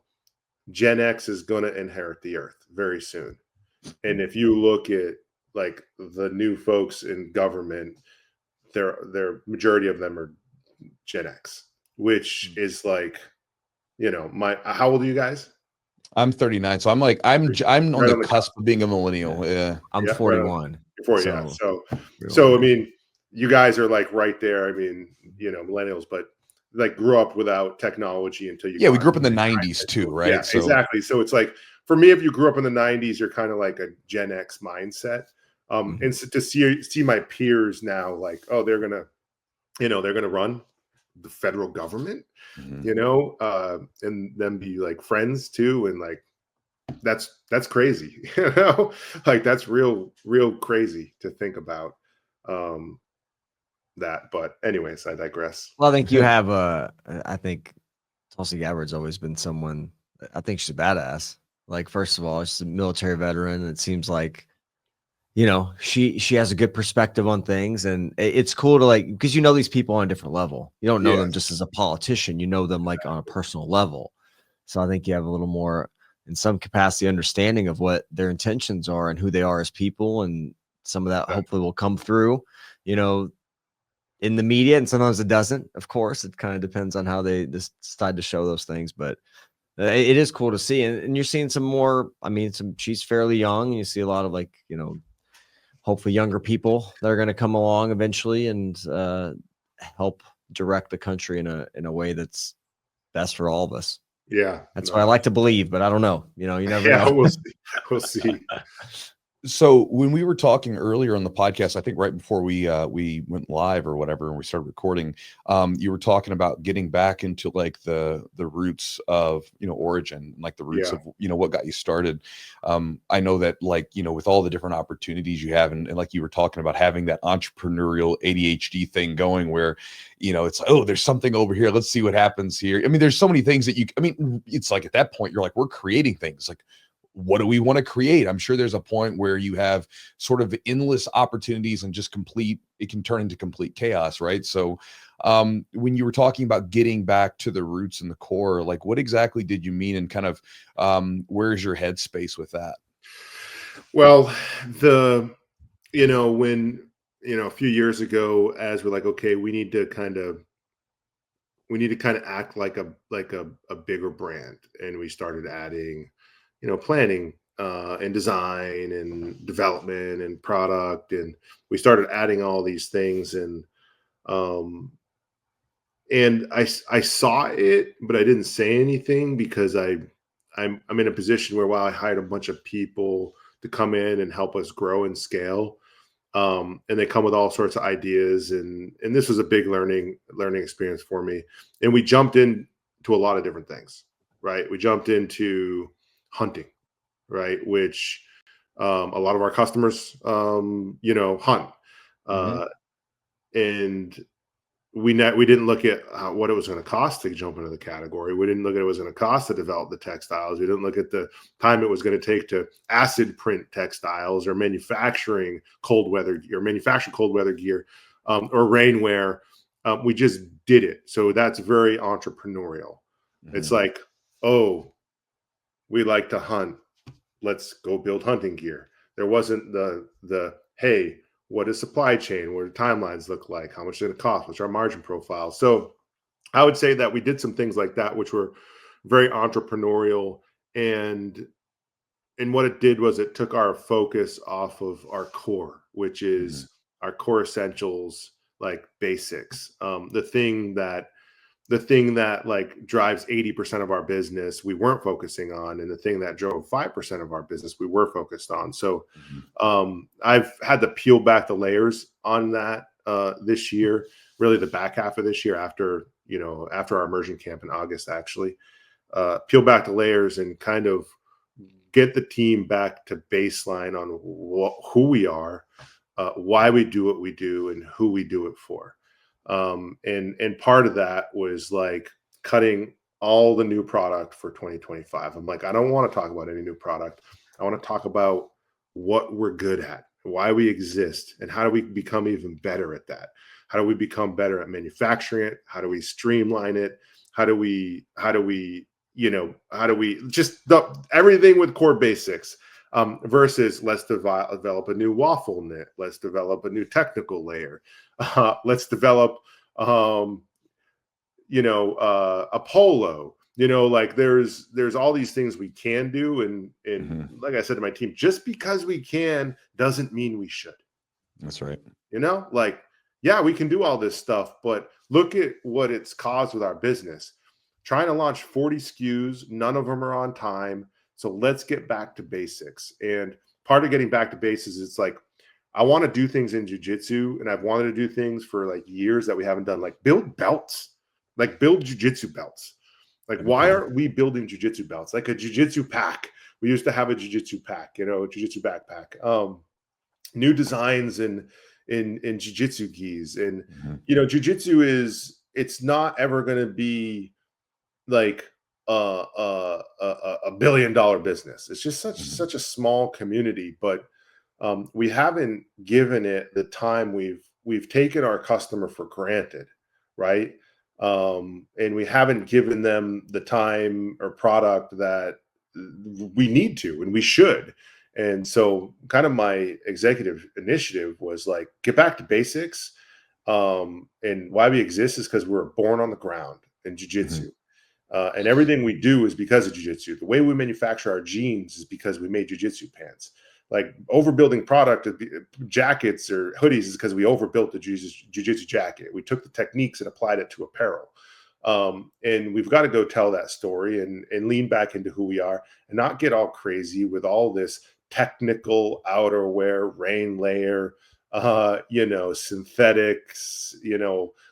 Gen X is going to inherit the earth very soon. And if you look at like the new folks in government, their majority of them are Gen X, which is like, how old are you guys? I'm 39, so I'm like, I'm on the cusp of being a millennial. Yeah, I'm 41. So I mean, you guys are like right there. I mean, millennials, but like grew up without technology until you. Yeah, we grew up in the 90s too, right? Yeah, exactly. So it's like, for me, if you grew up in the 90s, you're kind of like a Gen X mindset. And so to see my peers now, like, oh, they're gonna run the federal government, and them be like friends too, and like that's crazy, like that's real crazy to think about that. But anyways, I digress. Well, I think you have I think Tulsi Gabbard's always been someone. I think she's a badass. Like, first of all, she's a military veteran, and it seems like, she has a good perspective on things, and it's cool to, like, because these people on a different level. You don't know them just as a politician. You know them like on a personal level. So I think you have a little more, in some capacity, understanding of what their intentions are and who they are as people, and some of that hopefully will come through, in the media, and sometimes it doesn't. Of course, it kind of depends on how they decide to show those things, but it is cool to see, and you're seeing some more. I mean, she's fairly young. You see a lot of, like, hopefully younger people that are going to come along eventually and help direct the country in a way that's best for all of us. Yeah, that's what I like to believe, but I don't know. You never know. We'll see. So when we were talking earlier on the podcast, I think right before we went live or whatever, and we started recording, you were talking about getting back into like the roots of, Origin, like the roots of, what got you started. I know that, like, with all the different opportunities you have, and like you were talking about having that entrepreneurial ADHD thing going where, it's like, oh, there's something over here. Let's see what happens here. I mean, there's so many things that it's like at that point, you're like, we're creating things. Like, what do we want to create? I'm sure there's a point where you have sort of endless opportunities and just it can turn into complete chaos, right? So when you were talking about getting back to the roots and the core, like, what exactly did you mean, and kind of where's your headspace with that? Well, when, a few years ago, as we're like, okay, we need to kind of act like a bigger brand. And we started adding, planning and design and development and product, and we started adding all these things, and I saw it, but I didn't say anything because I'm in a position where, while I hired a bunch of people to come in and help us grow and scale, And they come with all sorts of ideas. And this was a big learning experience for me. And we jumped into a lot of different things, right? We jumped into hunting, right? Which a lot of our customers, hunt. And we didn't look at what it was going to cost to jump into the category. We didn't look at what it was going to cost to develop the textiles. We didn't look at the time it was going to take to acid print textiles or manufacture cold weather gear or rainwear. We just did it. So that's very entrepreneurial. It's like, oh, we like to hunt. Let's go build hunting gear. There wasn't the hey, what is supply chain? What do timelines look like? How much did it cost? What's our margin profile? So I would say that we did some things like that, which were very entrepreneurial. And what it did was it took our focus off of our core, which is our core essentials, like basics. The thing that like drives 80% of our business, we weren't focusing on, and the thing that drove 5% of our business, we were focused on. So I've had to peel back the layers on that this year, really the back half of this year after our immersion camp in August, actually peel back the layers and kind of get the team back to baseline on who we are, why we do what we do, and who we do it for. And part of that was like cutting all the new product for 2025. I'm like, I don't want to talk about any new product. I want to talk about what we're good at, why we exist, and how do we become even better at that? How do we become better at manufacturing it? How do we streamline it? How do we just everything with core basics versus let's develop a new waffle knit. Let's develop a new technical layer. Let's develop, a polo. Like there's all these things we can do, and like I said to my team, just because we can doesn't mean we should. That's right. Like, yeah, we can do all this stuff, but look at what it's caused with our business. Trying to launch 40 SKUs, none of them are on time. So let's get back to basics. And part of getting back to basics is like, I want to do things in jiu-jitsu, and I've wanted to do things for like years that we haven't done, like build belts, like build jiu-jitsu belts. Like, why aren't we building jiu-jitsu belts? Like a jiu-jitsu pack. We used to have a jiu-jitsu pack, jiu-jitsu backpack. New designs in jiu-jitsu gis. And, jiu-jitsu it's not ever going to be like a $1 billion business. It's just such a small community, but we haven't given it the time. We've taken our customer for granted, right? And we haven't given them the time or product that we need to, and we should. And so kind of my executive initiative was like, get back to basics. And why we exist is because we were born on the ground in jiu-jitsu. And everything we do is because of jiu-jitsu. The way we manufacture our jeans is because we made jiu-jitsu pants. Like overbuilding product, jackets or hoodies, is because we overbuilt the jiu-jitsu jacket. We took the techniques and applied it to apparel. And we've got to go tell that story and lean back into who we are and not get all crazy with all this technical outerwear, rain layer, synthetics,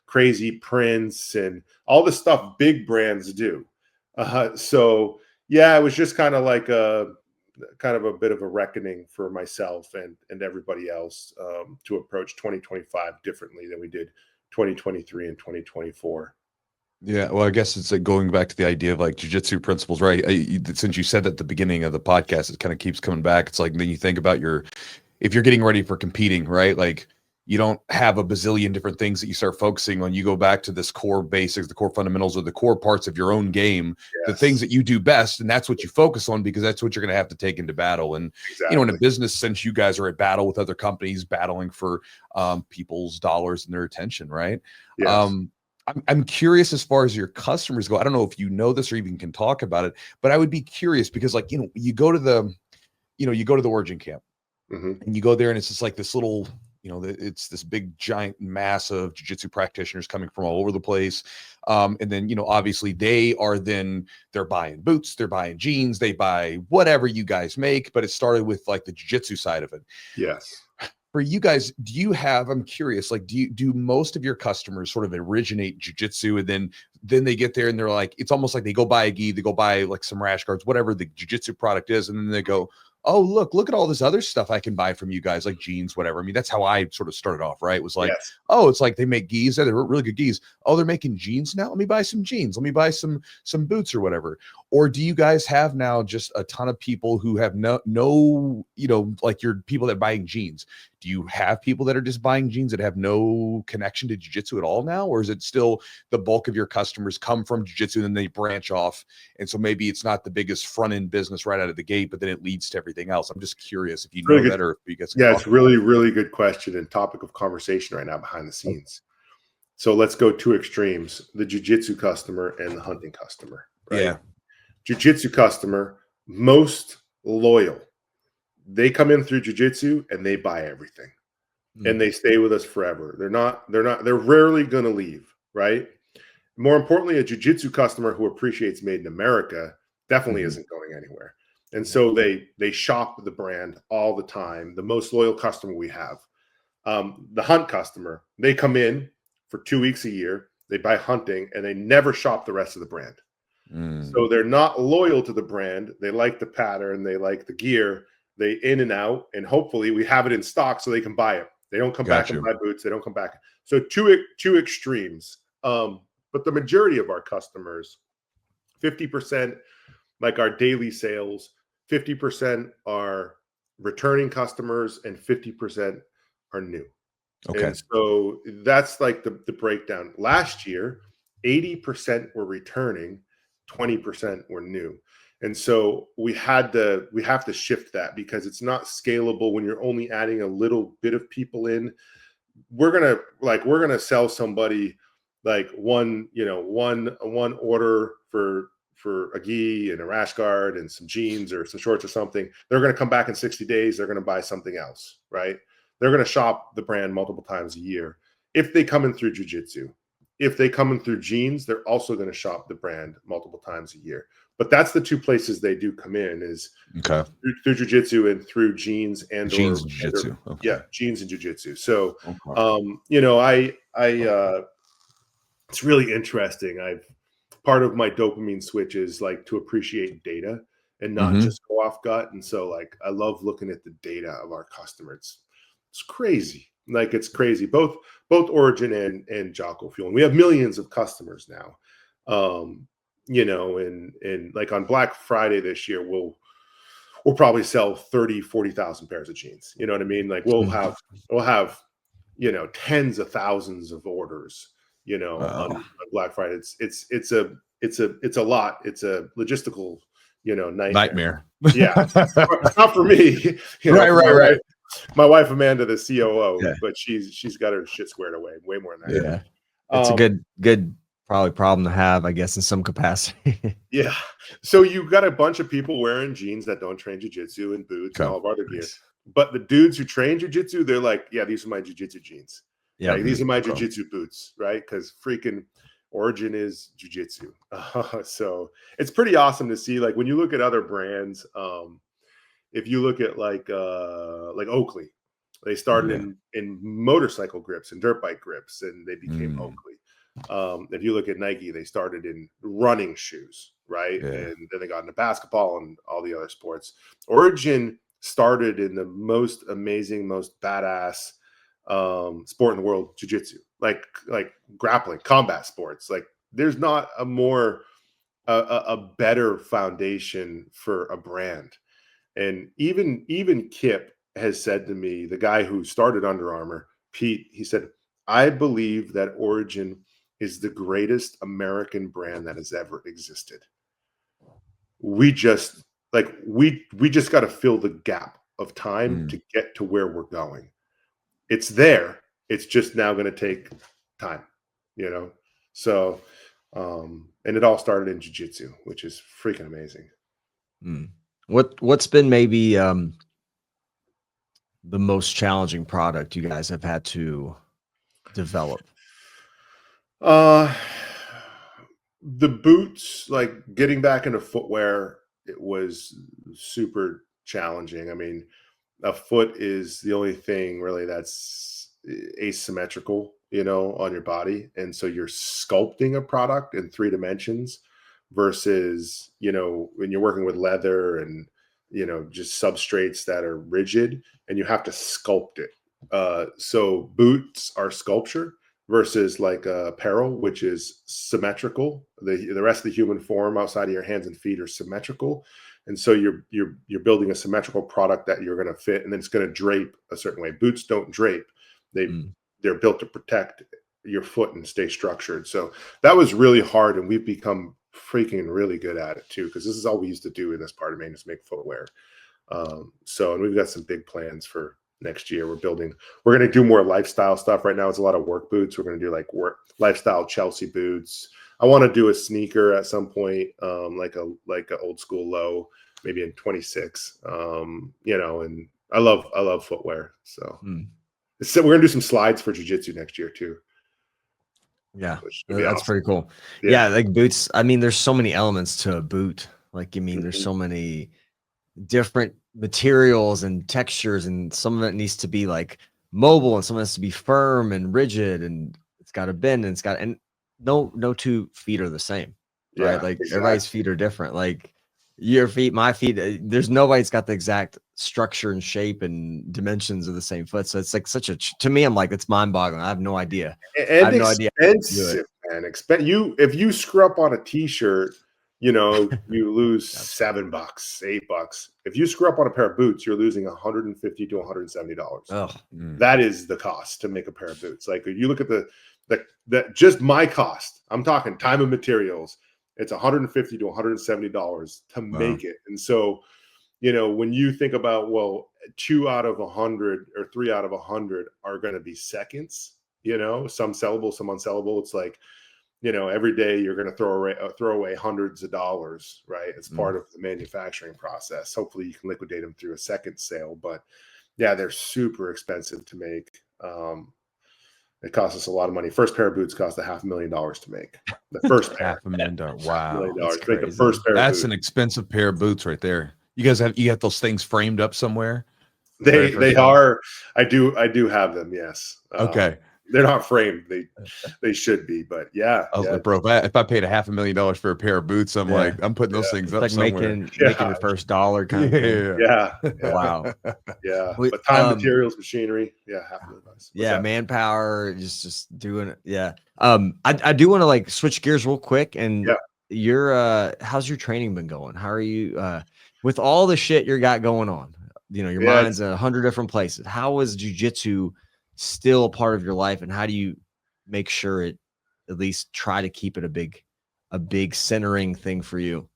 crazy prints and all the stuff big brands do. So yeah, it was just kind of like a bit of a reckoning for myself and everybody else to approach 2025 differently than we did 2023 and 2024. Yeah, well, I guess it's like going back to the idea of like Jiu-Jitsu principles, right? Since you said at the beginning of the podcast, it kind of keeps coming back. It's like then you think about if you're getting ready for competing, right? Like you don't have a bazillion different things that you start focusing on. You go back to this core basics, the core fundamentals, or the core parts of your own game, the things that you do best, and that's what you focus on because that's what you're going to have to take into battle. And in a business sense, you guys are at battle with other companies, battling for people's dollars and their attention, right? Yes. I'm curious as far as your customers go. I don't know if you know this or even can talk about it, but I would be curious because like, you go to the Origin camp and you go there and it's just like this little, it's this big giant mass of jiu-jitsu practitioners coming from all over the place. And then, obviously they're buying boots, they're buying jeans, they buy whatever you guys make, but it started with like the jiu-jitsu side of it. Yes. for you guys, do you have, I'm curious, like, do most of your customers sort of originate jujitsu and then they get there and they're like, it's almost like they go buy a gi, they go buy like some rash guards, whatever the jujitsu product is, and then they go, oh, look at all this other stuff I can buy from you guys, like jeans, whatever. I mean, that's how I sort of started off, right? It was like, Yes. oh, it's like they make gis, they're really good gis. Oh, they're making jeans now. Let me buy some jeans. Let me buy some boots or whatever. Or do you guys have now just a ton of people who have no, you know, like your people that are buying jeans? Do you have people that are just buying jeans that have no connection to jiu-jitsu at all now? Or is it still the bulk of your customers come from jiu-jitsu and then they branch off? And so maybe it's not the biggest front end business right out of the gate, but then it leads to everything else. I'm just curious if you know that or if you guys can Yeah, talk it's about really, really good question and topic of conversation right now behind the scenes. So let's go two extremes, the jiu-jitsu customer and the hunting customer, it. right? Yeah. Jiu-jitsu customer, most loyal. They come in through jiu-jitsu and they buy everything. And they stay with us forever. They're rarely going to leave, right? More importantly, a jiu-jitsu customer who appreciates Made in America definitely isn't going anywhere. And so they shop the brand all the time. The most loyal customer we have. The hunt customer, they come in for 2 weeks a year, they buy hunting, and they never shop the rest of the brand. So they're not loyal to the brand. They like the pattern, they like the gear, they in and out, and hopefully we have it in stock so they can buy it. They don't come back and buy boots. They don't come back. So two extremes. But the majority of our customers, 50%, like our daily sales, 50% are returning customers, and 50% are new. Okay. And so that's like the breakdown. Last year, 80% were returning, 20% were new. And so we have to shift that because it's not scalable when you're only adding a little bit of people in. We're gonna sell somebody like one order for a gi and a rash guard and some jeans or some shorts or something. They're gonna come back in 60 days, they're gonna buy something else, right? They're gonna shop the brand multiple times a year. If they come in through jiu-jitsu, if they come in through jeans, they're also going to shop the brand multiple times a year. But that's the two places they do come in is through jiu-jitsu and through jeans and jeans and jiu-jitsu. Okay. Yeah, jeans and jiu-jitsu. So, okay. it's really interesting. Part of my dopamine switch is like to appreciate data and not just go off gut. And so like, I love looking at the data of our customers. It's crazy. Like it's crazy. Both Origin and Jocko Fuel. And we have millions of customers now. And like on Black Friday this year, we'll probably sell 40,000 pairs of jeans. You know what I mean? Like we'll have tens of thousands of orders, on Black Friday. It's a lot. It's a logistical, nightmare. Yeah. Not for me. Right. My wife Amanda, the COO, but she's got her shit squared away way more than that. Yeah. It's a good probably problem to have, I guess, in some capacity. Yeah. So you've got a bunch of people wearing jeans that don't train jiu-jitsu and boots and all of our other gear. But the dudes who train jiu-jitsu, they're like, yeah, these are my jiu-jitsu jeans. Yeah, like, these are my jiu-jitsu boots, right? Because freaking Origin is jiu-jitsu. So it's pretty awesome to see. Like when you look at other brands, if you look at like Oakley, they started in motorcycle grips and dirt bike grips, and they became Oakley. If you look at Nike, they started in running shoes, right? And then they got into basketball and all the other sports. Origin started in the most amazing, most badass sport in the world, jiu-jitsu, like grappling, combat sports. Like there's not a better foundation for a brand. And even Kip has said to me, the guy who started Under Armour, Pete, he said, I believe that Origin is the greatest American brand that has ever existed. We just got to fill the gap of time to get to where we're going. It's there. It's just now going to take time, So, and it all started in jiu-jitsu, which is freaking amazing. What's been maybe the most challenging product you guys have had to develop? The boots, like getting back into footwear, it was super challenging. I mean, a foot is the only thing really that's asymmetrical, on your body. And so you're sculpting a product in 3 dimensions versus, when you're working with leather and, just substrates that are rigid, and you have to sculpt it. So boots are sculpture versus like apparel, which is symmetrical. The rest of the human form outside of your hands and feet are symmetrical. And so you're building a symmetrical product that you're going to fit, and then it's going to drape a certain way. Boots don't drape; they're built to protect your foot and stay structured. So that was really hard, and we've become freaking really good at it too, because this is all we used to do in this part of Maine, is make footwear. And we've got some big plans for next year. We're going to do more lifestyle stuff. Right now it's a lot of work boots. We're going to do like work lifestyle Chelsea boots. I want to do a sneaker at some point, like a old school low, maybe in 26. And I love footwear. So we're going to do some slides for jiu-jitsu next year too. Yeah, that's awesome. Pretty cool. Yeah, like boots. I mean, there's so many elements to a boot. Like, there's so many different materials and textures, and some of it needs to be like mobile, and some of it has to be firm and rigid, and it's got to bend, and and no 2 feet are the same, right? Like exactly. Everybody's feet are different. Like your feet, my feet, there's nobody's got the exact structure and shape and dimensions of the same foot. So it's like to me, I'm like, it's mind boggling. I have no idea. And I have no idea. expensive, man. If you screw up on a t-shirt, you lose $7, $8. If you screw up on a pair of boots, you're losing $150 to $170. Oh, that is the cost to make a pair of boots. Like, if you look at the just my cost, I'm talking time and materials, it's $150 to $170 to make it. And so, when you think about, well, 2 out of 100 or 3 out of 100 are going to be seconds, some sellable, some unsellable. It's like, every day you're going to throw away hundreds of dollars, right? It's part of the manufacturing process. Hopefully you can liquidate them through a second sale, but yeah, they're super expensive to make. It costs us a lot of money. First pair of boots cost $500,000 to make. The first pair. $500,000. Wow. $500,000 to make the first pair. That's an expensive pair of boots right there. You guys you got those things framed up somewhere? They are. I do have them. Yes. Okay. They're not framed. They should be, but yeah. I was like, bro, if I paid $500,000 for a pair of boots, I'm putting those things up like somewhere. making your first dollar kind of thing. Yeah. Wow. Yeah. But time, materials, machinery. Yeah. $500,000. Manpower, just doing it. Yeah. I do want to like switch gears real quick. And how's your training been going? How are you with all the shit you got going on? Your mind's in 100 different places. How is jiu-jitsu still a part of your life, and how do you make sure it at least try to keep it a big centering thing for you?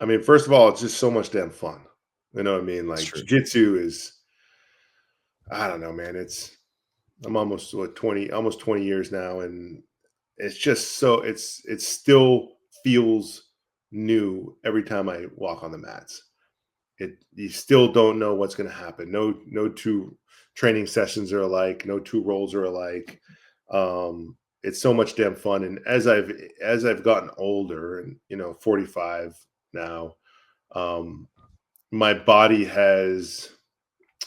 I mean, first of all, it's just so much damn fun. You know what I mean? Like, jiu-jitsu is, I don't know, man. I'm almost 20 years now, and it's just so it still feels new every time I walk on the mats. You still don't know what's going to happen. No 2 training sessions are alike. No 2 rolls are alike. It's so much damn fun. And as I've gotten older, and 45 now, my body has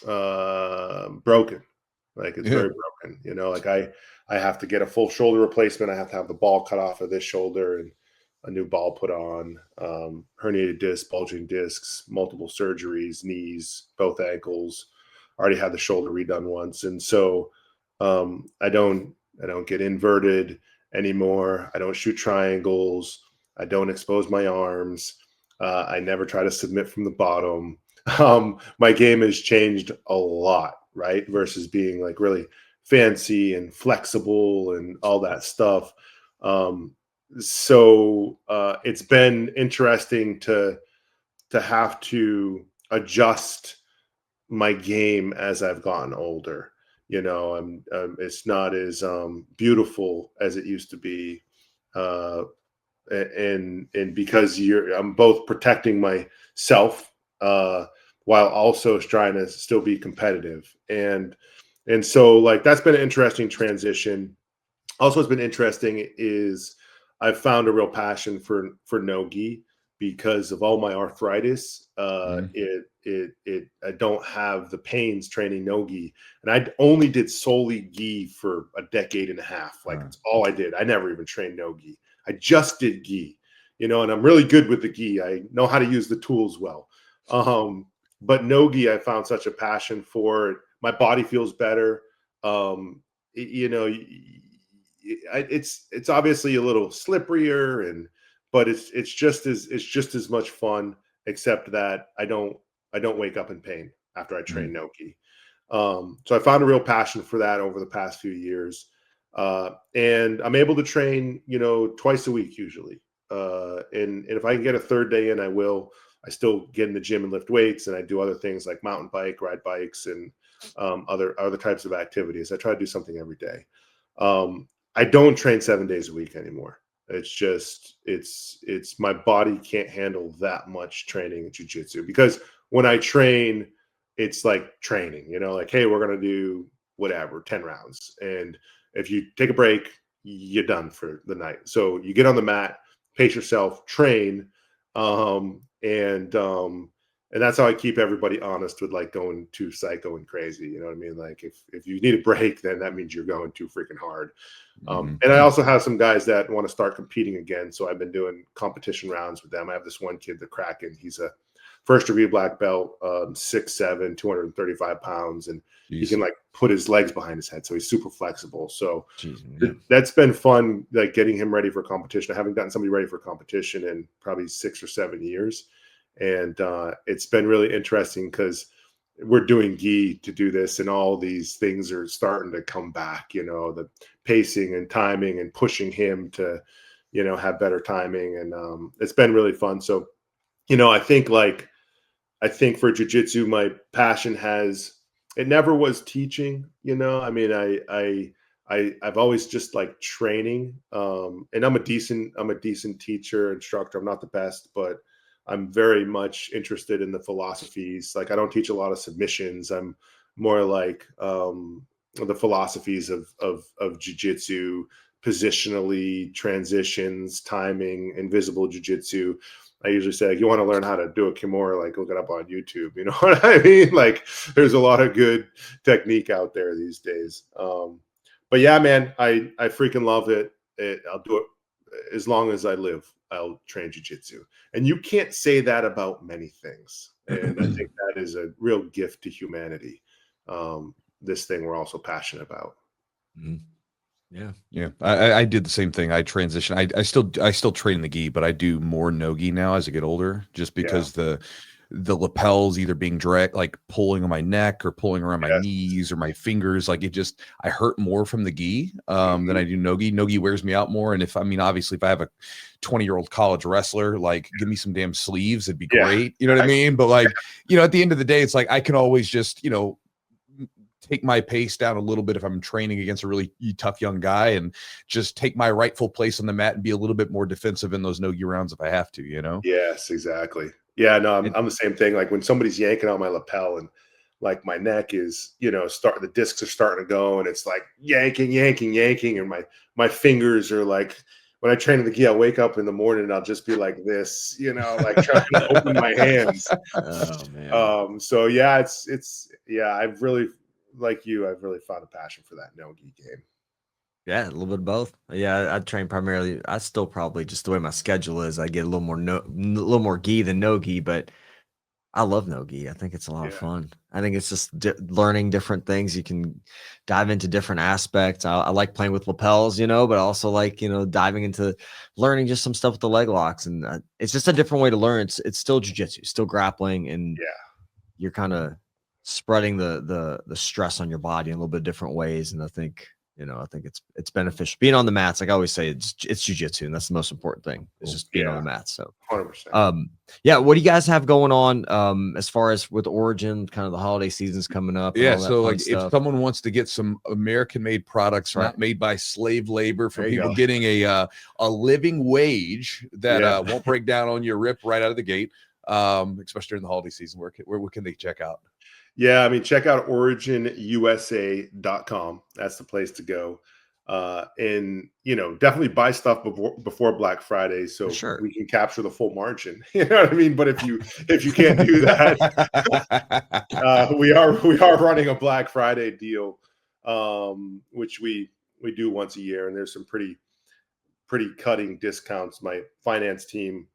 broken. Like, it's very broken. Like I have to get a full shoulder replacement. I have to have the ball cut off of this shoulder and a new ball put on, herniated disc, bulging discs, multiple surgeries, knees, both ankles. Already had the shoulder redone once. And so I don't get inverted anymore. I don't shoot triangles. I don't expose my arms. I never try to submit from the bottom. My game has changed a lot, right? Versus being like really fancy and flexible and all that stuff. So it's been interesting to have to adjust my game as I've gotten older. It's not as beautiful as it used to be, and because I'm both protecting myself while also trying to still be competitive, and so like that's been an interesting transition. Also, what's been interesting is I've found a real passion for No-Gi because of all my arthritis. Mhm. I don't have the pains training no-gi, and I only did solely gi for a decade and a half. Like it's all I did. I never even trained no-gi. I just did gi, and I'm really good with the gi. I know how to use the tools well. But no-gi, I found such a passion for it. My body feels better. It's obviously a little slipperier, but it's just as much fun, except that I don't wake up in pain after I train Mhm. no-gi. So I found a real passion for that over the past few years. And I'm able to train, twice a week usually. And if I can get a third day in, I will. I still get in the gym and lift weights, and I do other things like mountain bike, ride bikes, and other types of activities. I try to do something every day. I don't train 7 days a week anymore. It's just it's my body can't handle that much training in jiu-jitsu, because when I train, it's like training, like, hey, we're gonna do whatever, 10 rounds. And if you take a break, you're done for the night. So you get on the mat, pace yourself, train, and that's how I keep everybody honest with like going too psycho and crazy. You know what I mean? Like if you need a break, then that means you're going too freaking hard. Mhm. And I also have some guys that want to start competing again. So I've been doing competition rounds with them. I have this one kid, the Kraken. He's a first degree black belt, 6'7", 235 pounds. And he Jeez. can like put his legs behind his head. So he's super flexible. So Jeez, yeah. that's been fun, like getting him ready for competition. I haven't gotten somebody ready for competition in probably 6 or 7 years. And it's been really interesting because we're doing gi to do this, and all these things are starting to come back, the pacing and timing and pushing him to, have better timing. And it's been really fun. So, I think for jiu-jitsu, my passion it never was teaching, I mean, I've always just like training. And I'm a decent teacher, instructor. I'm not the best, but I'm very much interested in the philosophies. Like I don't teach a lot of submissions. I'm more like the philosophies of jiu-jitsu, positionally, transitions, timing, invisible jiu-jitsu. I usually say, like, you want to learn how to do a Kimura, like look it up on YouTube. You know what I mean? Like there's a lot of good technique out there these days. But yeah, man, I freaking love it. I'll do it as long as I live. I'll train jiu-jitsu. And you can't say that about many things. And I think that is a real gift to humanity. This thing we're also passionate about. Mhm. Yeah. Yeah, I did the same thing. I transitioned. I still train in the gi, but I do more no gi now as I get older, just Yeah. because the lapels either being direct, like pulling on my neck or pulling around my Yes. knees or my fingers, like I hurt more from the gi than Mhm. I do no gi. No gi wears me out more. And obviously if I have a 20-year-old college wrestler, like give me some damn sleeves, it'd be Yeah. great. You know what I mean? But like, at the end of the day, it's like I can always just, take my pace down a little bit if I'm training against a really tough young guy, and just take my rightful place on the mat and be a little bit more defensive in those no-gi rounds if I have to. Yes, exactly. Yeah, no, And I'm the same thing. Like when somebody's yanking on my lapel and like my neck is, the discs are starting to go, and it's like yanking, yanking, yanking. And my fingers are like, when I train in the gi, I'll wake up in the morning and I'll just be like this, like trying to open my hands. Oh man. So yeah, yeah, I've really, like you, I've really found a passion for that no-gi game. Yeah, a little bit of both. Yeah, I train primarily. I still probably just the way my schedule is. I get a little more a little more gi than no gi, but I love no gi. I think it's a lot of Yeah. fun. I think it's just learning different things. You can dive into different aspects. I like playing with lapels, but I also like diving into learning just some stuff with the leg locks, and it's just a different way to learn. It's still jujitsu, still grappling, and Yeah. you're kind of spreading the stress on your body in a little bit different ways. And I think it's beneficial. Being on the mats, like I always say, it's jujitsu, and that's the most important thing. It's just being on Yeah. the mats. So 100%. yeah, what do you guys have going on as far as with Origin, kind of the holiday season's coming up and yeah, all that so fun like if stuff? someone wants to get some American-made products, That's right. not made by slave labor, from There you people go. getting a living wage that Yeah. won't break down on your rip right out of the gate, especially during the holiday season, where can they check out? Yeah, I mean, check out originusa.com. That's the place to go. And definitely buy stuff before Black Friday so Sure. we can capture the full margin. You know what I mean? But if you can't do that, we are running a Black Friday deal, which we do once a year, and there's some pretty cutting discounts. My finance team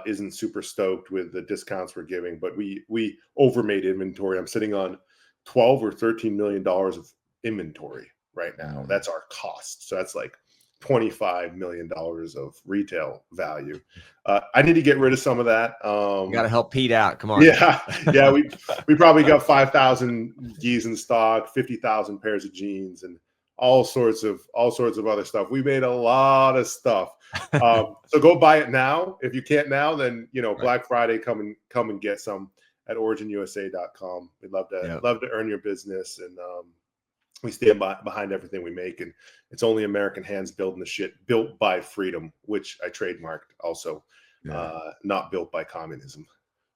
isn't super stoked with the discounts we're giving, but we overmade inventory. I'm sitting on $12 or $13 million of inventory right now. That's our cost. So that's like $25 million of retail value. I need to get rid of some of that. You got to help Pete out. Come on. Yeah. We probably got 5,000 gis in stock, 50,000 pairs of jeans, and all sorts of other stuff. We made a lot of stuff. So go buy it now. If you can't now, then Black Friday, come and get some at originusa.com. We'd love to earn your business, and we stand behind everything we make. And it's only American hands building the shit, built by freedom, which I trademarked also. Not built by communism.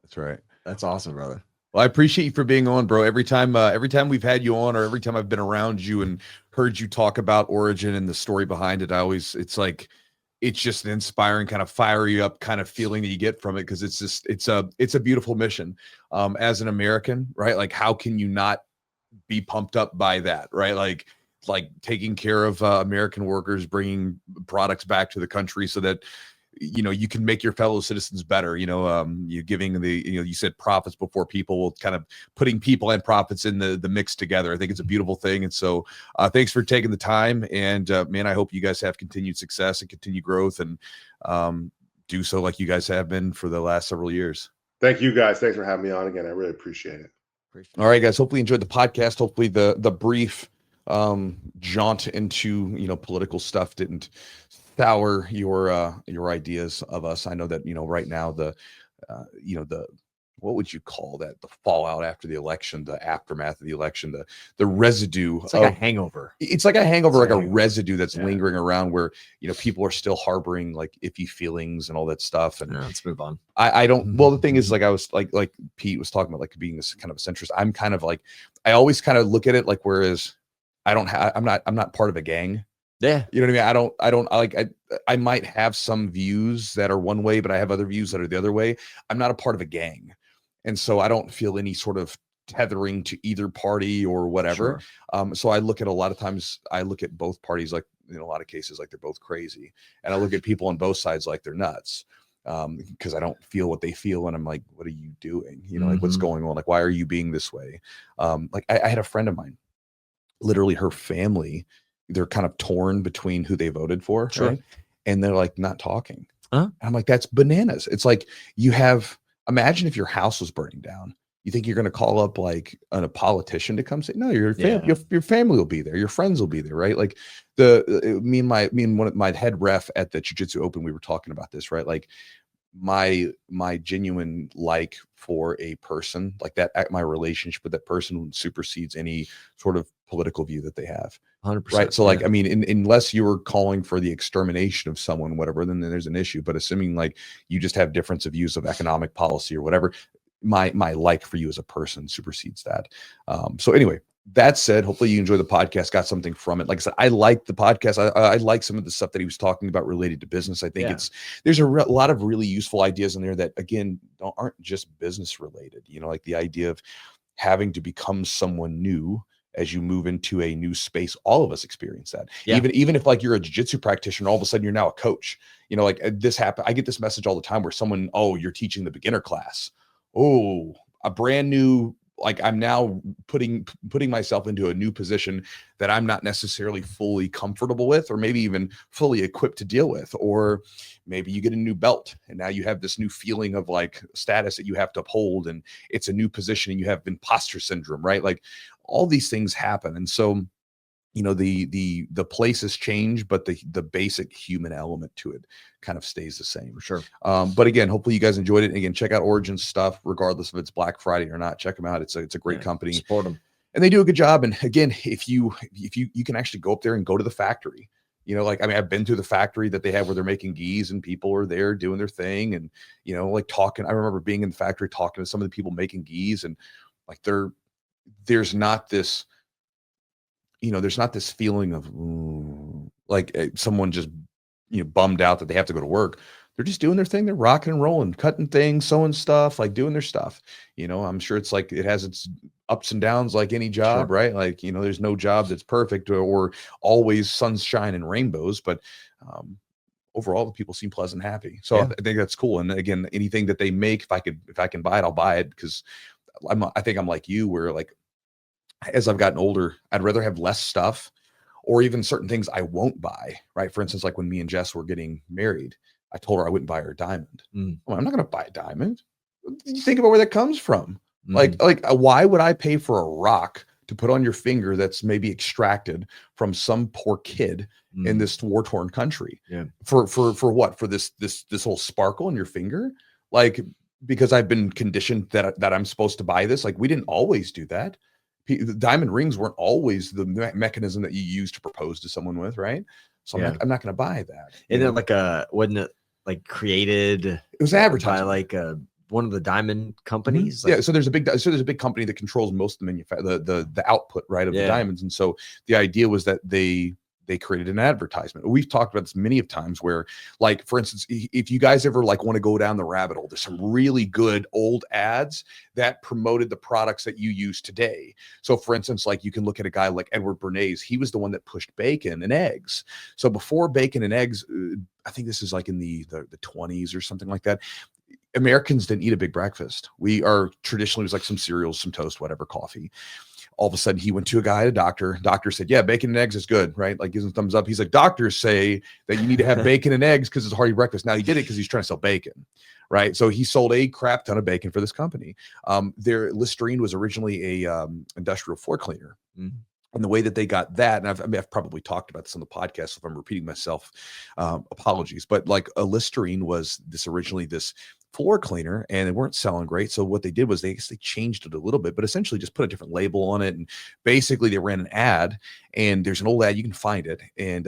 That's right. That's awesome, brother. Well, I appreciate you for being on, bro. Every time we've had you on, or every time I've been around you and heard you talk about Origin and the story behind it, it's just an inspiring, kind of fire you up kind of feeling that you get from it. Cause it's a beautiful mission. As an American, right? Like, how can you not be pumped up by that? Right. Like taking care of American workers, bringing products back to the country so that you can make your fellow citizens better. You're giving you said profits before people, kind of putting people and profits in the mix together. I think it's a beautiful thing. And so thanks for taking the time. And man, I hope you guys have continued success and continued growth, and do so like you guys have been for the last several years. Thank you, guys. Thanks for having me on again. I really appreciate it. All right, guys. Hopefully you enjoyed the podcast. Hopefully the brief jaunt into political stuff didn't sour your ideas of us. I know that right now the what would you call that, the fallout after the election, the aftermath of the election, the residue, it's like a hangover. It's like a hangover, like a residue that's lingering around, where people are still harboring like iffy feelings and all that stuff. And let's move on. I don't, well, the thing is, like, I was like Pete was talking about, like, being this kind of a centrist. I'm kind of like, I always kind of look at it like, whereas I'm not part of a gang. Yeah. You know what I mean? I might have some views that are one way, but I have other views that are the other way. I'm not a part of a gang. And so I don't feel any sort of tethering to either party or whatever. Sure. So I look at, a lot of times I look at both parties, like in a lot of cases, like they're both crazy. And I look at people on both sides like they're nuts. Because I don't feel what they feel. And I'm like, what are you doing? Like, what's going on? Like, why are you being this way? Like I had a friend of mine, literally her family, they're kind of torn between who they voted for. Sure. Right? And they're like not talking. I'm like, that's bananas. It's like, imagine if your house was burning down. You think you're going to call up like a politician to come say, no, your family will be there. Your friends will be there. Right. Like me and one of my head ref at the Jiu-Jitsu Open, we were talking about this, right? Like my genuine like for a person like that, my relationship with that person supersedes any sort of political view that they have. 100%. Right. So like, I mean, unless you were calling for the extermination of someone, whatever, then there's an issue. But assuming like you just have difference of views of economic policy or whatever, my like for you as a person supersedes that. So anyway, that said, hopefully you enjoy the podcast, got something from it. Like I said, I like the podcast. I like some of the stuff that he was talking about related to business. I think there's a lot of really useful ideas in there that, again, aren't just business related. Like the idea of having to become someone new as you move into a new space. All of us experience that. Even if like you're a jiu-jitsu practitioner, all of a sudden you're now a coach. Like this happened. I get this message all the time where someone, you're teaching the beginner class. A brand new, like I'm now putting myself into a new position that I'm not necessarily fully comfortable with, or maybe even fully equipped to deal with. Or maybe you get a new belt and now you have this new feeling of like status that you have to uphold, and it's a new position and you have imposter syndrome, right? Like all these things happen. And so, the places change, but the basic human element to it kind of stays the same. For sure. But again, hopefully you guys enjoyed it. And again, check out Origin stuff, regardless if it's Black Friday or not. Check them out. It's a great company. Support them. And they do a good job. And again, if you can actually go up there and go to the factory, like, I mean, I've been to the factory that they have where they're making gis and people are there doing their thing. And, like talking, I remember being in the factory, talking to some of the people making gis, and like, there's not this feeling of, like someone just, bummed out that they have to go to work. They're just doing their thing. They're rocking and rolling, cutting things, sewing stuff, like doing their stuff. I'm sure it's like it has its ups and downs like any job, right? Like, there's no job that's perfect or always sunshine and rainbows, but overall the people seem pleasant, happy. So I think that's cool. And again, anything that they make, if I can buy it, I'll buy it, because I think I'm like you, where like as I've gotten older, I'd rather have less stuff, or even certain things I won't buy, right? For instance, like when me and Jess were getting married, I told her I wouldn't buy her a diamond. Well, I'm not going to buy a diamond. You think about where that comes from. Like why would I pay for a rock to put on your finger that's maybe extracted from some poor kid in this war-torn country? For what? For this whole sparkle in your finger? Like, because I've been conditioned that I'm supposed to buy this. Like, we didn't always do that. The diamond rings weren't always the mechanism that you use to propose to someone with, right? So I'm not going to buy that. And then wasn't it like created? It was advertised by like one of the diamond companies. Like, so there's a big company that controls most of the output, right, of the diamonds. And so the idea was that they created an advertisement. We've talked about this many of times where, like, for instance, if you guys ever like want to go down the rabbit hole, there's some really good old ads that promoted the products that you use today. So for instance, like you can look at a guy like Edward Bernays. He was the one that pushed bacon and eggs. So before bacon and eggs, I think this is like in the 20s or something like that, Americans didn't eat a big breakfast. We are traditionally, it was like some cereals, some toast, whatever, coffee. All of a sudden he went to a guy, a doctor. Doctor said, yeah, bacon and eggs is good, right? Like, gives him thumbs up. He's like, doctors say that you need to have bacon and eggs because it's a hearty breakfast. Now he did it because he's trying to sell bacon, right? So he sold a crap ton of bacon for this company. Their Listerine was originally a industrial floor cleaner. And the way that they got that, and I've probably talked about this on the podcast, so if I'm repeating myself, apologies. But like a Listerine was originally this floor cleaner, and they weren't selling great. So what they did was they changed it a little bit, but essentially just put a different label on it. And basically they ran an ad, and there's an old ad, you can find it. And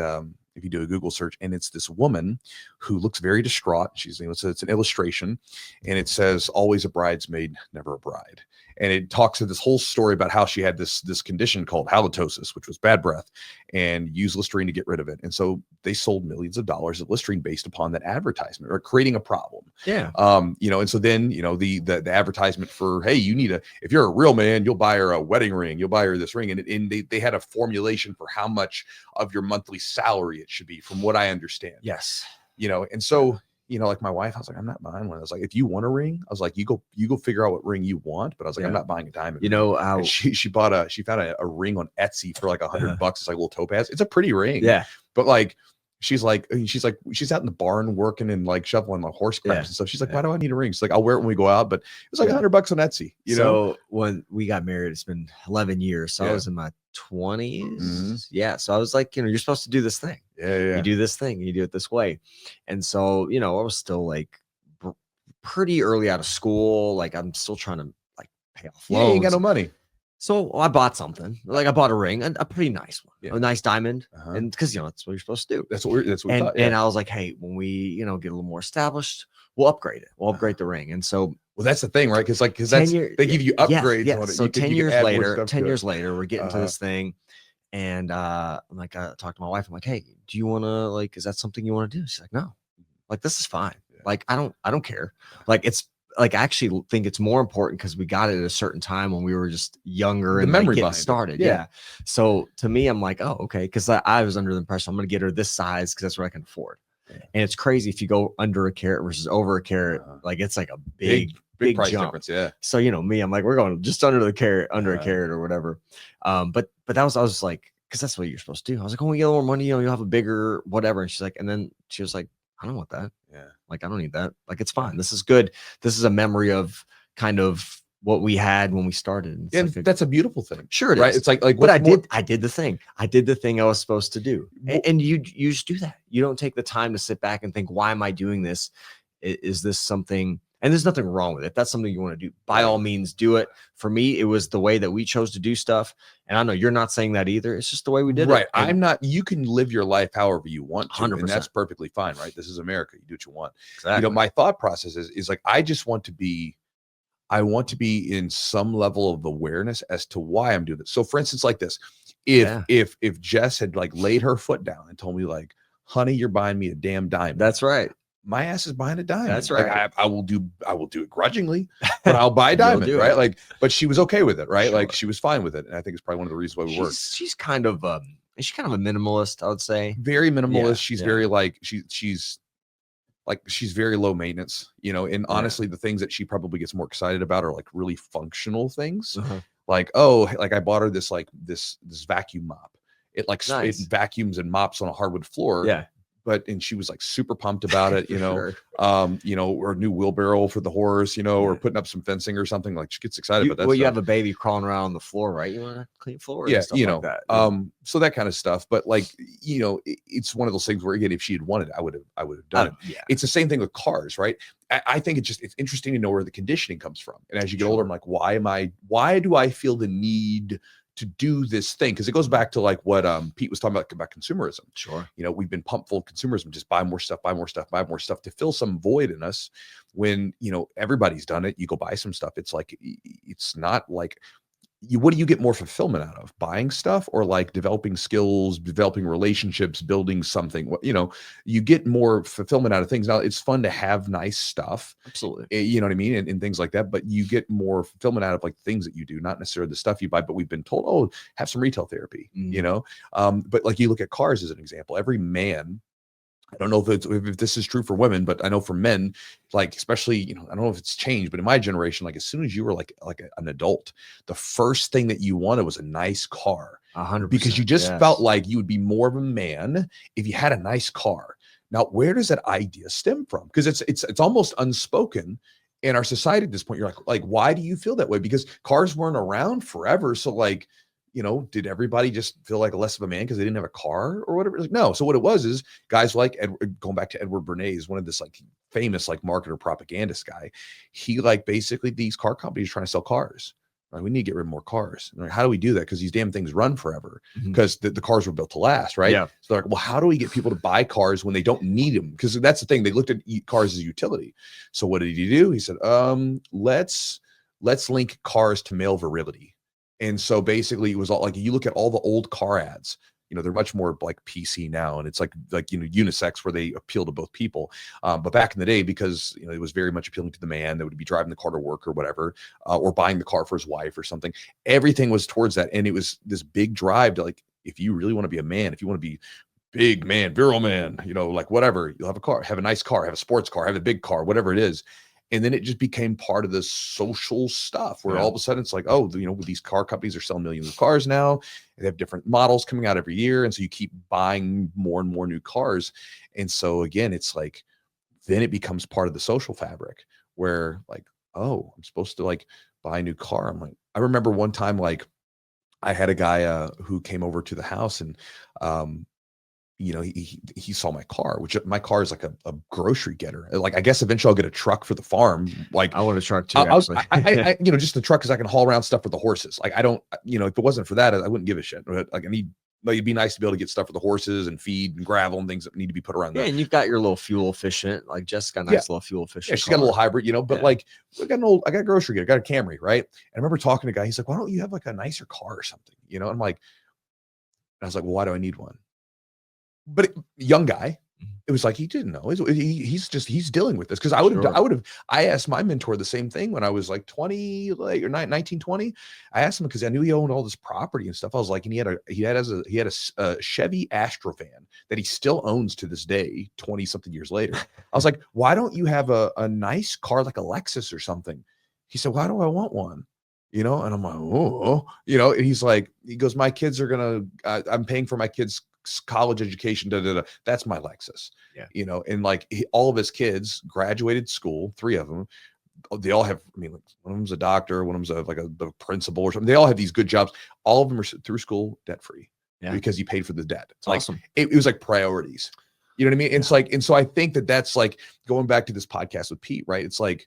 if you do a Google search, and it's this woman who looks very distraught. It's an illustration, and it says, always a bridesmaid, never a bride. And it talks to this whole story about how she had this condition called halitosis, which was bad breath, and used Listerine to get rid of it. And so they sold millions of dollars of Listerine based upon that advertisement, or creating a problem. And so then, the advertisement for, hey, if you're a real man, you'll buy her a wedding ring, you'll buy her this ring. And they had a formulation for how much of your monthly salary it should be, from what I understand. Yes. And so, like my wife, I was like, I'm not buying one. I was like, if you want a ring, I was like, you go figure out what ring you want. But I was like, I'm not buying a diamond. She found a ring on Etsy for like $100. It's like a little topaz. It's a pretty ring. Yeah. But like, she's out in the barn working and like shoveling the horse craps and stuff. She's like, why do I need a ring? She's like, I'll wear it when we go out. But it was like $100 on Etsy. So when we got married, it's been 11 years. So I was in my 20s. Yeah. So I was like, you're supposed to do this thing. You do this thing, you do it this way. And so, I was still like pretty early out of school. Like, I'm still trying to like pay off loans. You ain't got no money. So I bought something. Like, I bought a ring, a pretty nice one, a nice diamond. And because, that's what you're supposed to do. That's what we thought. And I was like, hey, when we, get a little more established, we'll upgrade it. We'll upgrade the ring. And so, well, that's the thing, right? Because they give you upgrades on it. So 10 years later, we're getting to this thing. And I'm like, I talked to my wife. I'm like, hey, do you want to, like, is that something you want to do? She's like, no, like, this is fine. Like, I don't care. Like, it's like, I actually think it's more important because we got it at a certain time when we were just younger and like, getting started. Yeah. So to me, I'm like, oh, okay. Because I was under the impression I'm going to get her this size because that's what I can afford. And it's crazy if you go under a carat versus over a carat, like, it's like a big price jump. Difference. Yeah. So, me, I'm like, we're going just under the carat, under a carat or whatever. But I was like, because that's what you're supposed to do. I was like, oh, when you get a little more money, you'll have a bigger whatever. And she's like, and then she was like, I don't want that. Yeah. Like, I don't need that. Like, it's fine. This is good. This is a memory of kind of what we had when we started. And that's a beautiful thing. Sure, it right? is. It's like, but I did the thing. I did the thing I was supposed to do. And you just do that. You don't take the time to sit back and think, why am I doing this? Is this something? And there's nothing wrong with it. If that's something you want to do, by all means, do it. For me, it was the way that we chose to do stuff. And I know you're not saying that either. It's just the way we did it. Right. I'm not, you can live your life however you want to. 100%. And that's perfectly fine, right? This is America. You do what you want. Exactly. My thought process is like, I want to be in some level of awareness as to why I'm doing this. So for instance, like this, If Jess had like laid her foot down and told me like, honey, you're buying me a damn diamond. That's right. My ass is buying a diamond. That's right. Like I will do it grudgingly, but I'll buy a diamond, right? Like, but she was okay with it, right? Sure. Like she was fine with it. And I think it's probably one of the reasons why we worked. She's kind of a minimalist, I would say. Very minimalist. She's very like she's very low maintenance, you know, and honestly, the things that she probably gets more excited about are like really functional things. Like, like I bought her this vacuum mop. It it vacuums and mops on a hardwood floor. Yeah. And she was like super pumped about it, you know, or a new wheelbarrow for the horse, you know, or putting up some fencing or something. Like she gets excited about that. Well, you have a baby crawling around on the floor, right? You want to clean floor, you know, like that. So that kind of stuff. But like, you know, it's one of those things where again, if she had wanted, I would have done it. Yeah. It's the same thing with cars, right? I think it's interesting to know where the conditioning comes from. And as you get older, I'm like, why do I feel the need to do this thing? Because it goes back to like what Pete was talking about consumerism. Sure. You know, we've been pumped full of consumerism, just buy more stuff to fill some void in us when, you know, everybody's done it. You go buy some stuff. It's like, it's not like what do you get more fulfillment out of, buying stuff or like developing skills, developing relationships, building something? You know, you get more fulfillment out of things. Now it's fun to have nice stuff. Absolutely. You know what I mean? And things like that, but you get more fulfillment out of like things that you do, not necessarily the stuff you buy, but we've been told, have some retail therapy, you know? But like you look at cars as an example, every man, I don't know if this is true for women, but I know for men, like, especially, you know, I don't know if it's changed, but in my generation, like as soon as you were like an adult, the first thing that you wanted was a nice car. 100%. Because you just felt like you would be more of a man if you had a nice car. Now, where does that idea stem from? Because it's almost unspoken in our society at this point. You're like, why do you feel that way? Because cars weren't around forever. So like, you know, did everybody just feel like less of a man because they didn't have a car or whatever? Like, no. So what it was is guys like going back to Edward Bernays, one of this like famous like marketer propagandist guy. He like basically these car companies trying to sell cars. Like, we need to get rid of more cars. Like, how do we do that? Because these damn things run forever because the cars were built to last, right? Yeah. So they're like, well, how do we get people to buy cars when they don't need them? Because that's the thing. They looked at cars as utility. So what did he do? He said, let's link cars to male virility. And so basically it was all like, you look at all the old car ads, you know, they're much more like PC now. And it's like, you know, unisex where they appeal to both people. But back in the day, because, you know, it was very much appealing to the man that would be driving the car to work or whatever, or buying the car for his wife or something. Everything was towards that. And it was this big drive to like, if you really want to be a man, if you want to be big man, virile man, you know, like whatever, you'll have a car, have a nice car, have a sports car, have a big car, whatever it is. And then it just became part of the social stuff where all of a sudden it's like, oh, you know, these car companies are selling millions of cars now. They have different models coming out every year. And so you keep buying more and more new cars. And so again, it's like, then it becomes part of the social fabric where like, oh, I'm supposed to like buy a new car. I'm like, I remember one time, like I had a guy who came over to the house and, you know, he saw my car, which my car is like a grocery getter. Like, I guess eventually I'll get a truck for the farm. Like I want a truck too. I you know, just the truck, cause I can haul around stuff for the horses. Like I don't, you know, if it wasn't for that, I wouldn't give a shit. Like I need, like, it'd be nice to be able to get stuff for the horses and feed and gravel and things that need to be put around. Yeah, and you've got your little fuel efficient, like Jess got a nice little fuel efficient. Yeah, she's got a little hybrid, you know, but like I got a grocery getter, I got a Camry, right? And I remember talking to a guy, he's like, why don't you have like a nicer car or something? You know, I'm like, and I was like, well, why do I need one? But young guy, it was like, he didn't know. He's dealing with this. Cause I asked my mentor the same thing when I was like 20, like, or 19, 20. I asked him because I knew he owned all this property and stuff. I was like, and he had a Chevy Astrovan that he still owns to this day, 20 something years later. I was like, why don't you have a nice car like a Lexus or something? He said, why do I want one? You know? And I'm like, oh, you know, and he goes, my kids are I'm paying for my kids' college education, that's my Lexus. Yeah, you know, and like all of his kids graduated school, 3 of them, they all have, I mean, like, one of them's a doctor, one of them's the principal or something. They all have these good jobs. All of them are through school debt free because he paid for the debt. It's awesome. Like it was like priorities, you know what I mean? It's like, and so I think that's like going back to this podcast with Pete, right? It's like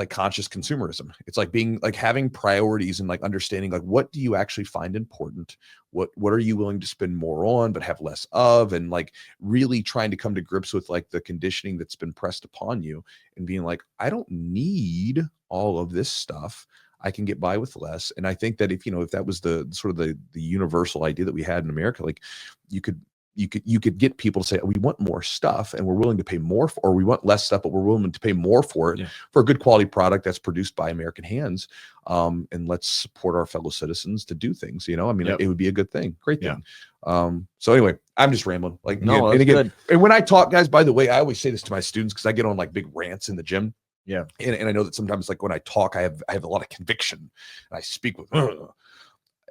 conscious consumerism. It's like being like having priorities and like understanding like, what do you actually find important? What are you willing to spend more on, but have less of? And like really trying to come to grips with like the conditioning that's been pressed upon you and being like, I don't need all of this stuff. I can get by with less. And I think that if that was the sort of the universal idea that we had in America, like you could get people to say, we want more stuff and we're willing to pay more for, or we want less stuff, but we're willing to pay more for it, for a good quality product that's produced by American hands. And let's support our fellow citizens to do things, I mean, it would be a good thing. Great thing. So anyway, I'm just rambling. Like, no, and when I talk, guys, by the way, I always say this to my students, because I get on like big rants in the gym. Yeah. And I know that sometimes, like, when I talk, I have a lot of conviction and I speak with,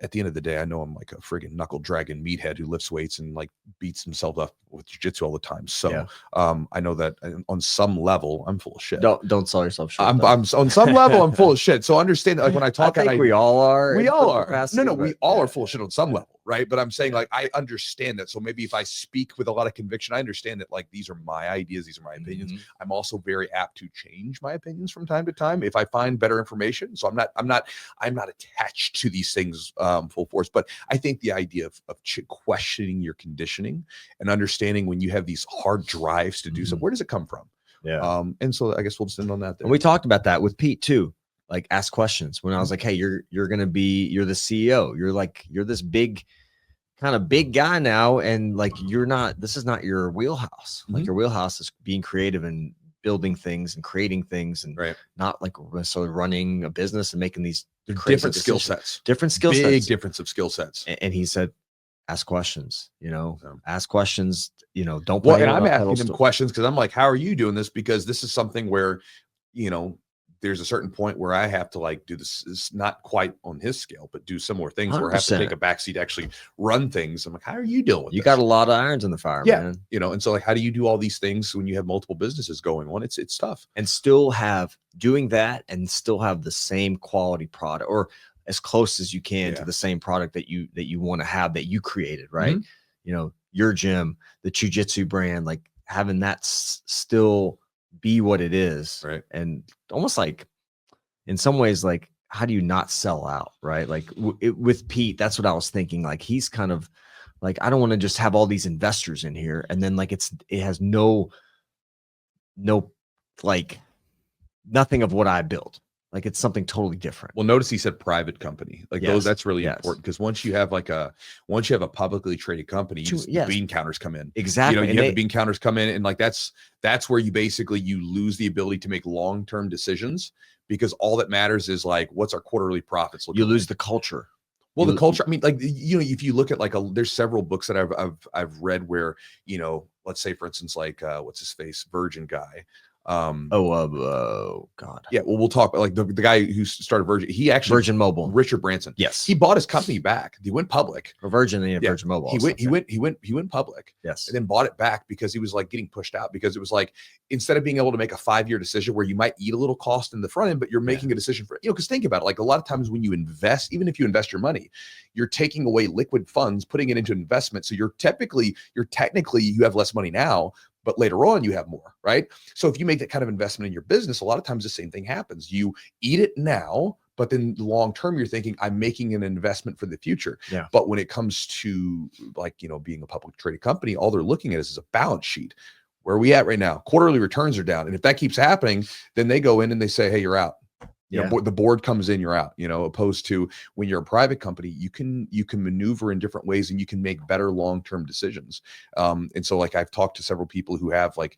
at the end of the day, I know I'm like a friggin' knuckle dragging meathead who lifts weights and like beats himself up with jiu-jitsu all the time. So I know that on some level I'm full of shit. Don't sell yourself short. I'm on some level I'm full of shit. So understand that, like, when I talk, I think we all are. We all are. No, we all are full of shit on some level, right? But I'm saying, like, I understand that. So maybe if I speak with a lot of conviction, I understand that, like, these are my ideas, these are my opinions. I'm also very apt to change my opinions from time to time if I find better information. So I'm not attached to these things full force. But I think the idea of questioning your conditioning and understanding when you have these hard drives to do something, where does it come from? And so I guess we'll just end on that there. And we talked about that with Pete too. Like, ask questions. When I was like, hey, you're the CEO. You're this big guy now. And like, this is not your wheelhouse. Like, your wheelhouse is being creative and building things and creating things, and not like necessarily running a business and making these different skill sets. Big difference of skill sets. And he said, ask questions, ask questions, don't. Well, and I'm asking him questions because I'm like, how are you doing this? Because this is something where, there's a certain point where I have to like do this. It's not quite on his scale, but do similar things 100%. Where I have to take a backseat to actually run things. I'm like, how are you doing with You this? got a lot of irons in the fire, man. And so, like, how do you do all these things when you have multiple businesses going on? It's tough. And still doing that and still have the same quality product, or as close as you can to the same product that you want to have, that you created, right? Your gym, the Chewjitsu brand, like having that still be what it is, right? And almost like, in some ways, like, how do you not sell out, right? Like with Pete, that's what I was thinking. Like, he's kind of like, I don't want to just have all these investors in here, and then like it has no like nothing of what I built. Like, it's something totally different. Well, notice he said private company. Like, those, that's really important, because once you have a publicly traded company, the bean counters come in. Exactly. You have the bean counters come in, and like that's where you lose the ability to make long-term decisions, because all that matters is like, what's our quarterly profits look like? You lose the culture. Well, the culture, I mean, like, if you look at like there's several books that I've read where, let's say, for instance, like what's his face, Virgin guy. God. Yeah, well, we'll talk about like the guy who started Virgin. He actually Virgin Mobile, Richard Branson. Yes, he bought his company back. He went public. Or Virgin Mobile. He went public. Yes, and then bought it back because he was like getting pushed out, because it was like, instead of being able to make a 5-year decision where you might eat a little cost in the front end, but you're making a decision for, because think about it, like, a lot of times when you invest, even if you invest your money, you're taking away liquid funds, putting it into investment. So you're technically you have less money now, but later on you have more, right? So if you make that kind of investment in your business, a lot of times the same thing happens. You eat it now, but then long term, you're thinking, I'm making an investment for the future. Yeah. But when it comes to, like, being a public traded company, all they're looking at is a balance sheet. Where are we at right now? Quarterly returns are down. And if that keeps happening, then they go in and they say, hey, you're out. The board comes in, you're out, opposed to when you're a private company, you can maneuver in different ways and you can make better long-term decisions. And so, like, I've talked to several people who have like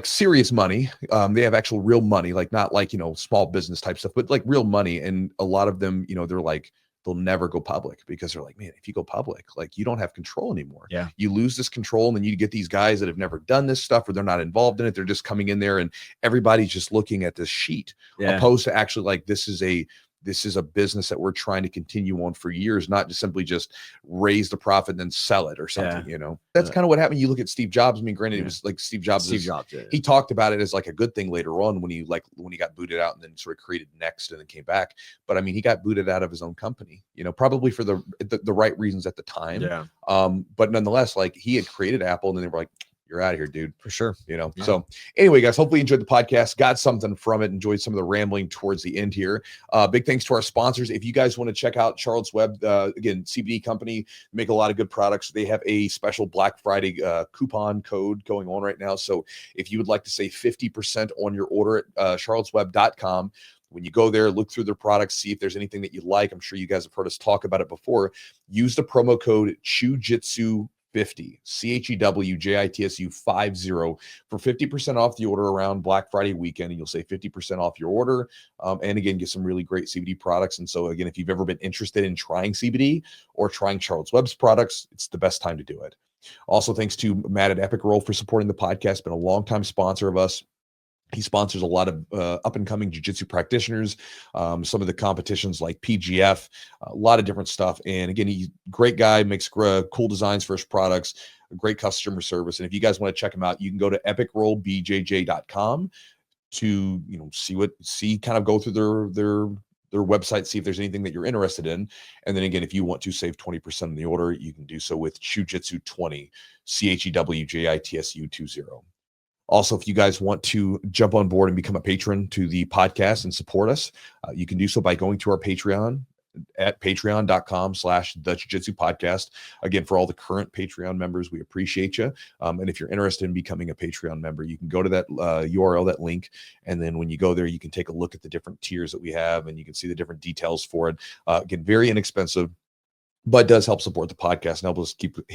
serious money. They have actual real money, like not like, small business type stuff, but like real money. And a lot of them, they're like, they'll never go public, because they're like, man, if you go public, like, you don't have control anymore. Yeah. You lose this control, and then you get these guys that have never done this stuff, or they're not involved in it. They're just coming in there and everybody's just looking at this sheet, opposed to actually like, this is a business that we're trying to continue on for years, not just simply just raise the profit and then sell it or something, That's kind of what happened. You look at Steve Jobs. I mean, granted, it was like Steve Jobs, he talked about it as like a good thing later on when he got booted out and then sort of created Next and then came back. But I mean, he got booted out of his own company, probably for the right reasons at the time. Yeah. But nonetheless, like, he had created Apple, and then they were like, you're out of here, dude. For sure. So anyway, guys, hopefully you enjoyed the podcast, got something from it, enjoyed some of the rambling towards the end here. Big thanks to our sponsors. If you guys want to check out Charlotte's Web, again, CBD company, make a lot of good products. They have a special Black Friday coupon code going on right now. So if you would like to save 50% on your order at charlottesweb.com, When you go there, look through their products, see if there's anything that you like. I'm sure you guys have heard us talk about it before. Use the promo code Chewjitsu 50, CHEWJITSU 50 for 50% off the order around Black Friday weekend, and you'll save 50% off your order. And again, get some really great CBD products. And so again, if you've ever been interested in trying CBD or trying Charles Webb's products, it's the best time to do it. Also, thanks to Matt at Epic Roll for supporting the podcast. Been a longtime sponsor of us. He sponsors a lot of up-and-coming jiu-jitsu practitioners, some of the competitions like PGF, a lot of different stuff. And again, he's a great guy, makes cool designs for his products, great customer service. And if you guys want to check him out, you can go to epicrollbjj.com to kind of go through their website, see if there's anything that you're interested in. And then again, if you want to save 20% on the order, you can do so with Chewjitsu 20, CHEWJITSU 20. Also, if you guys want to jump on board and become a patron to the podcast and support us, you can do so by going to our Patreon at patreon.com/the-jiu-jitsu-podcast. Again, for all the current Patreon members, we appreciate you. And if you're interested in becoming a Patreon member, you can go to that URL, that link. And then when you go there, you can take a look at the different tiers that we have, and you can see the different details for it. Again, very inexpensive, but does help support the podcast and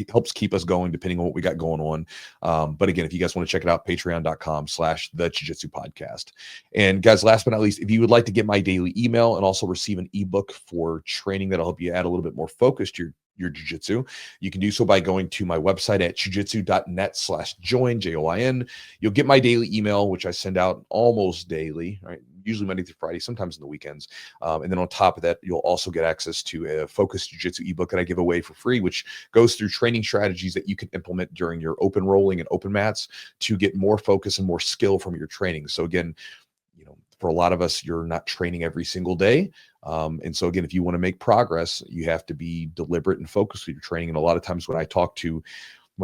helps keep us going depending on what we got going on. But again, if you guys want to check it out, patreon.com/the-jiu-jitsu-podcast. And guys, last but not least, if you would like to get my daily email and also receive an ebook for training that'll help you add a little bit more focus to your jiu-jitsu, you can do so by going to my website at chujitsu.net/join, JOIN. You'll get my daily email, which I send out almost daily, right? Usually Monday through Friday, sometimes in the weekends. And then on top of that, you'll also get access to a focused jiu-jitsu ebook that I give away for free, which goes through training strategies that you can implement during your open rolling and open mats to get more focus and more skill from your training. So again, for a lot of us, you're not training every single day. And so again, if you want to make progress, you have to be deliberate and focused with your training. And a lot of times when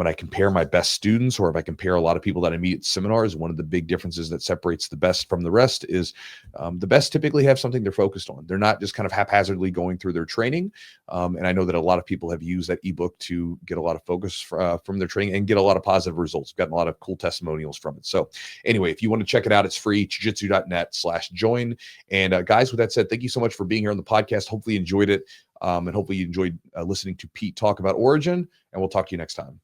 I compare my best students, or if I compare a lot of people that I meet at seminars, one of the big differences that separates the best from the rest is the best typically have something they're focused on. They're not just kind of haphazardly going through their training. And I know that a lot of people have used that ebook to get a lot of focus from their training and get a lot of positive results. We've gotten a lot of cool testimonials from it. So anyway, if you want to check it out, it's free, chujitsu.net/join. And guys, with that said, thank you so much for being here on the podcast. Hopefully you enjoyed it. And hopefully you enjoyed listening to Pete talk about Origin, and we'll talk to you next time.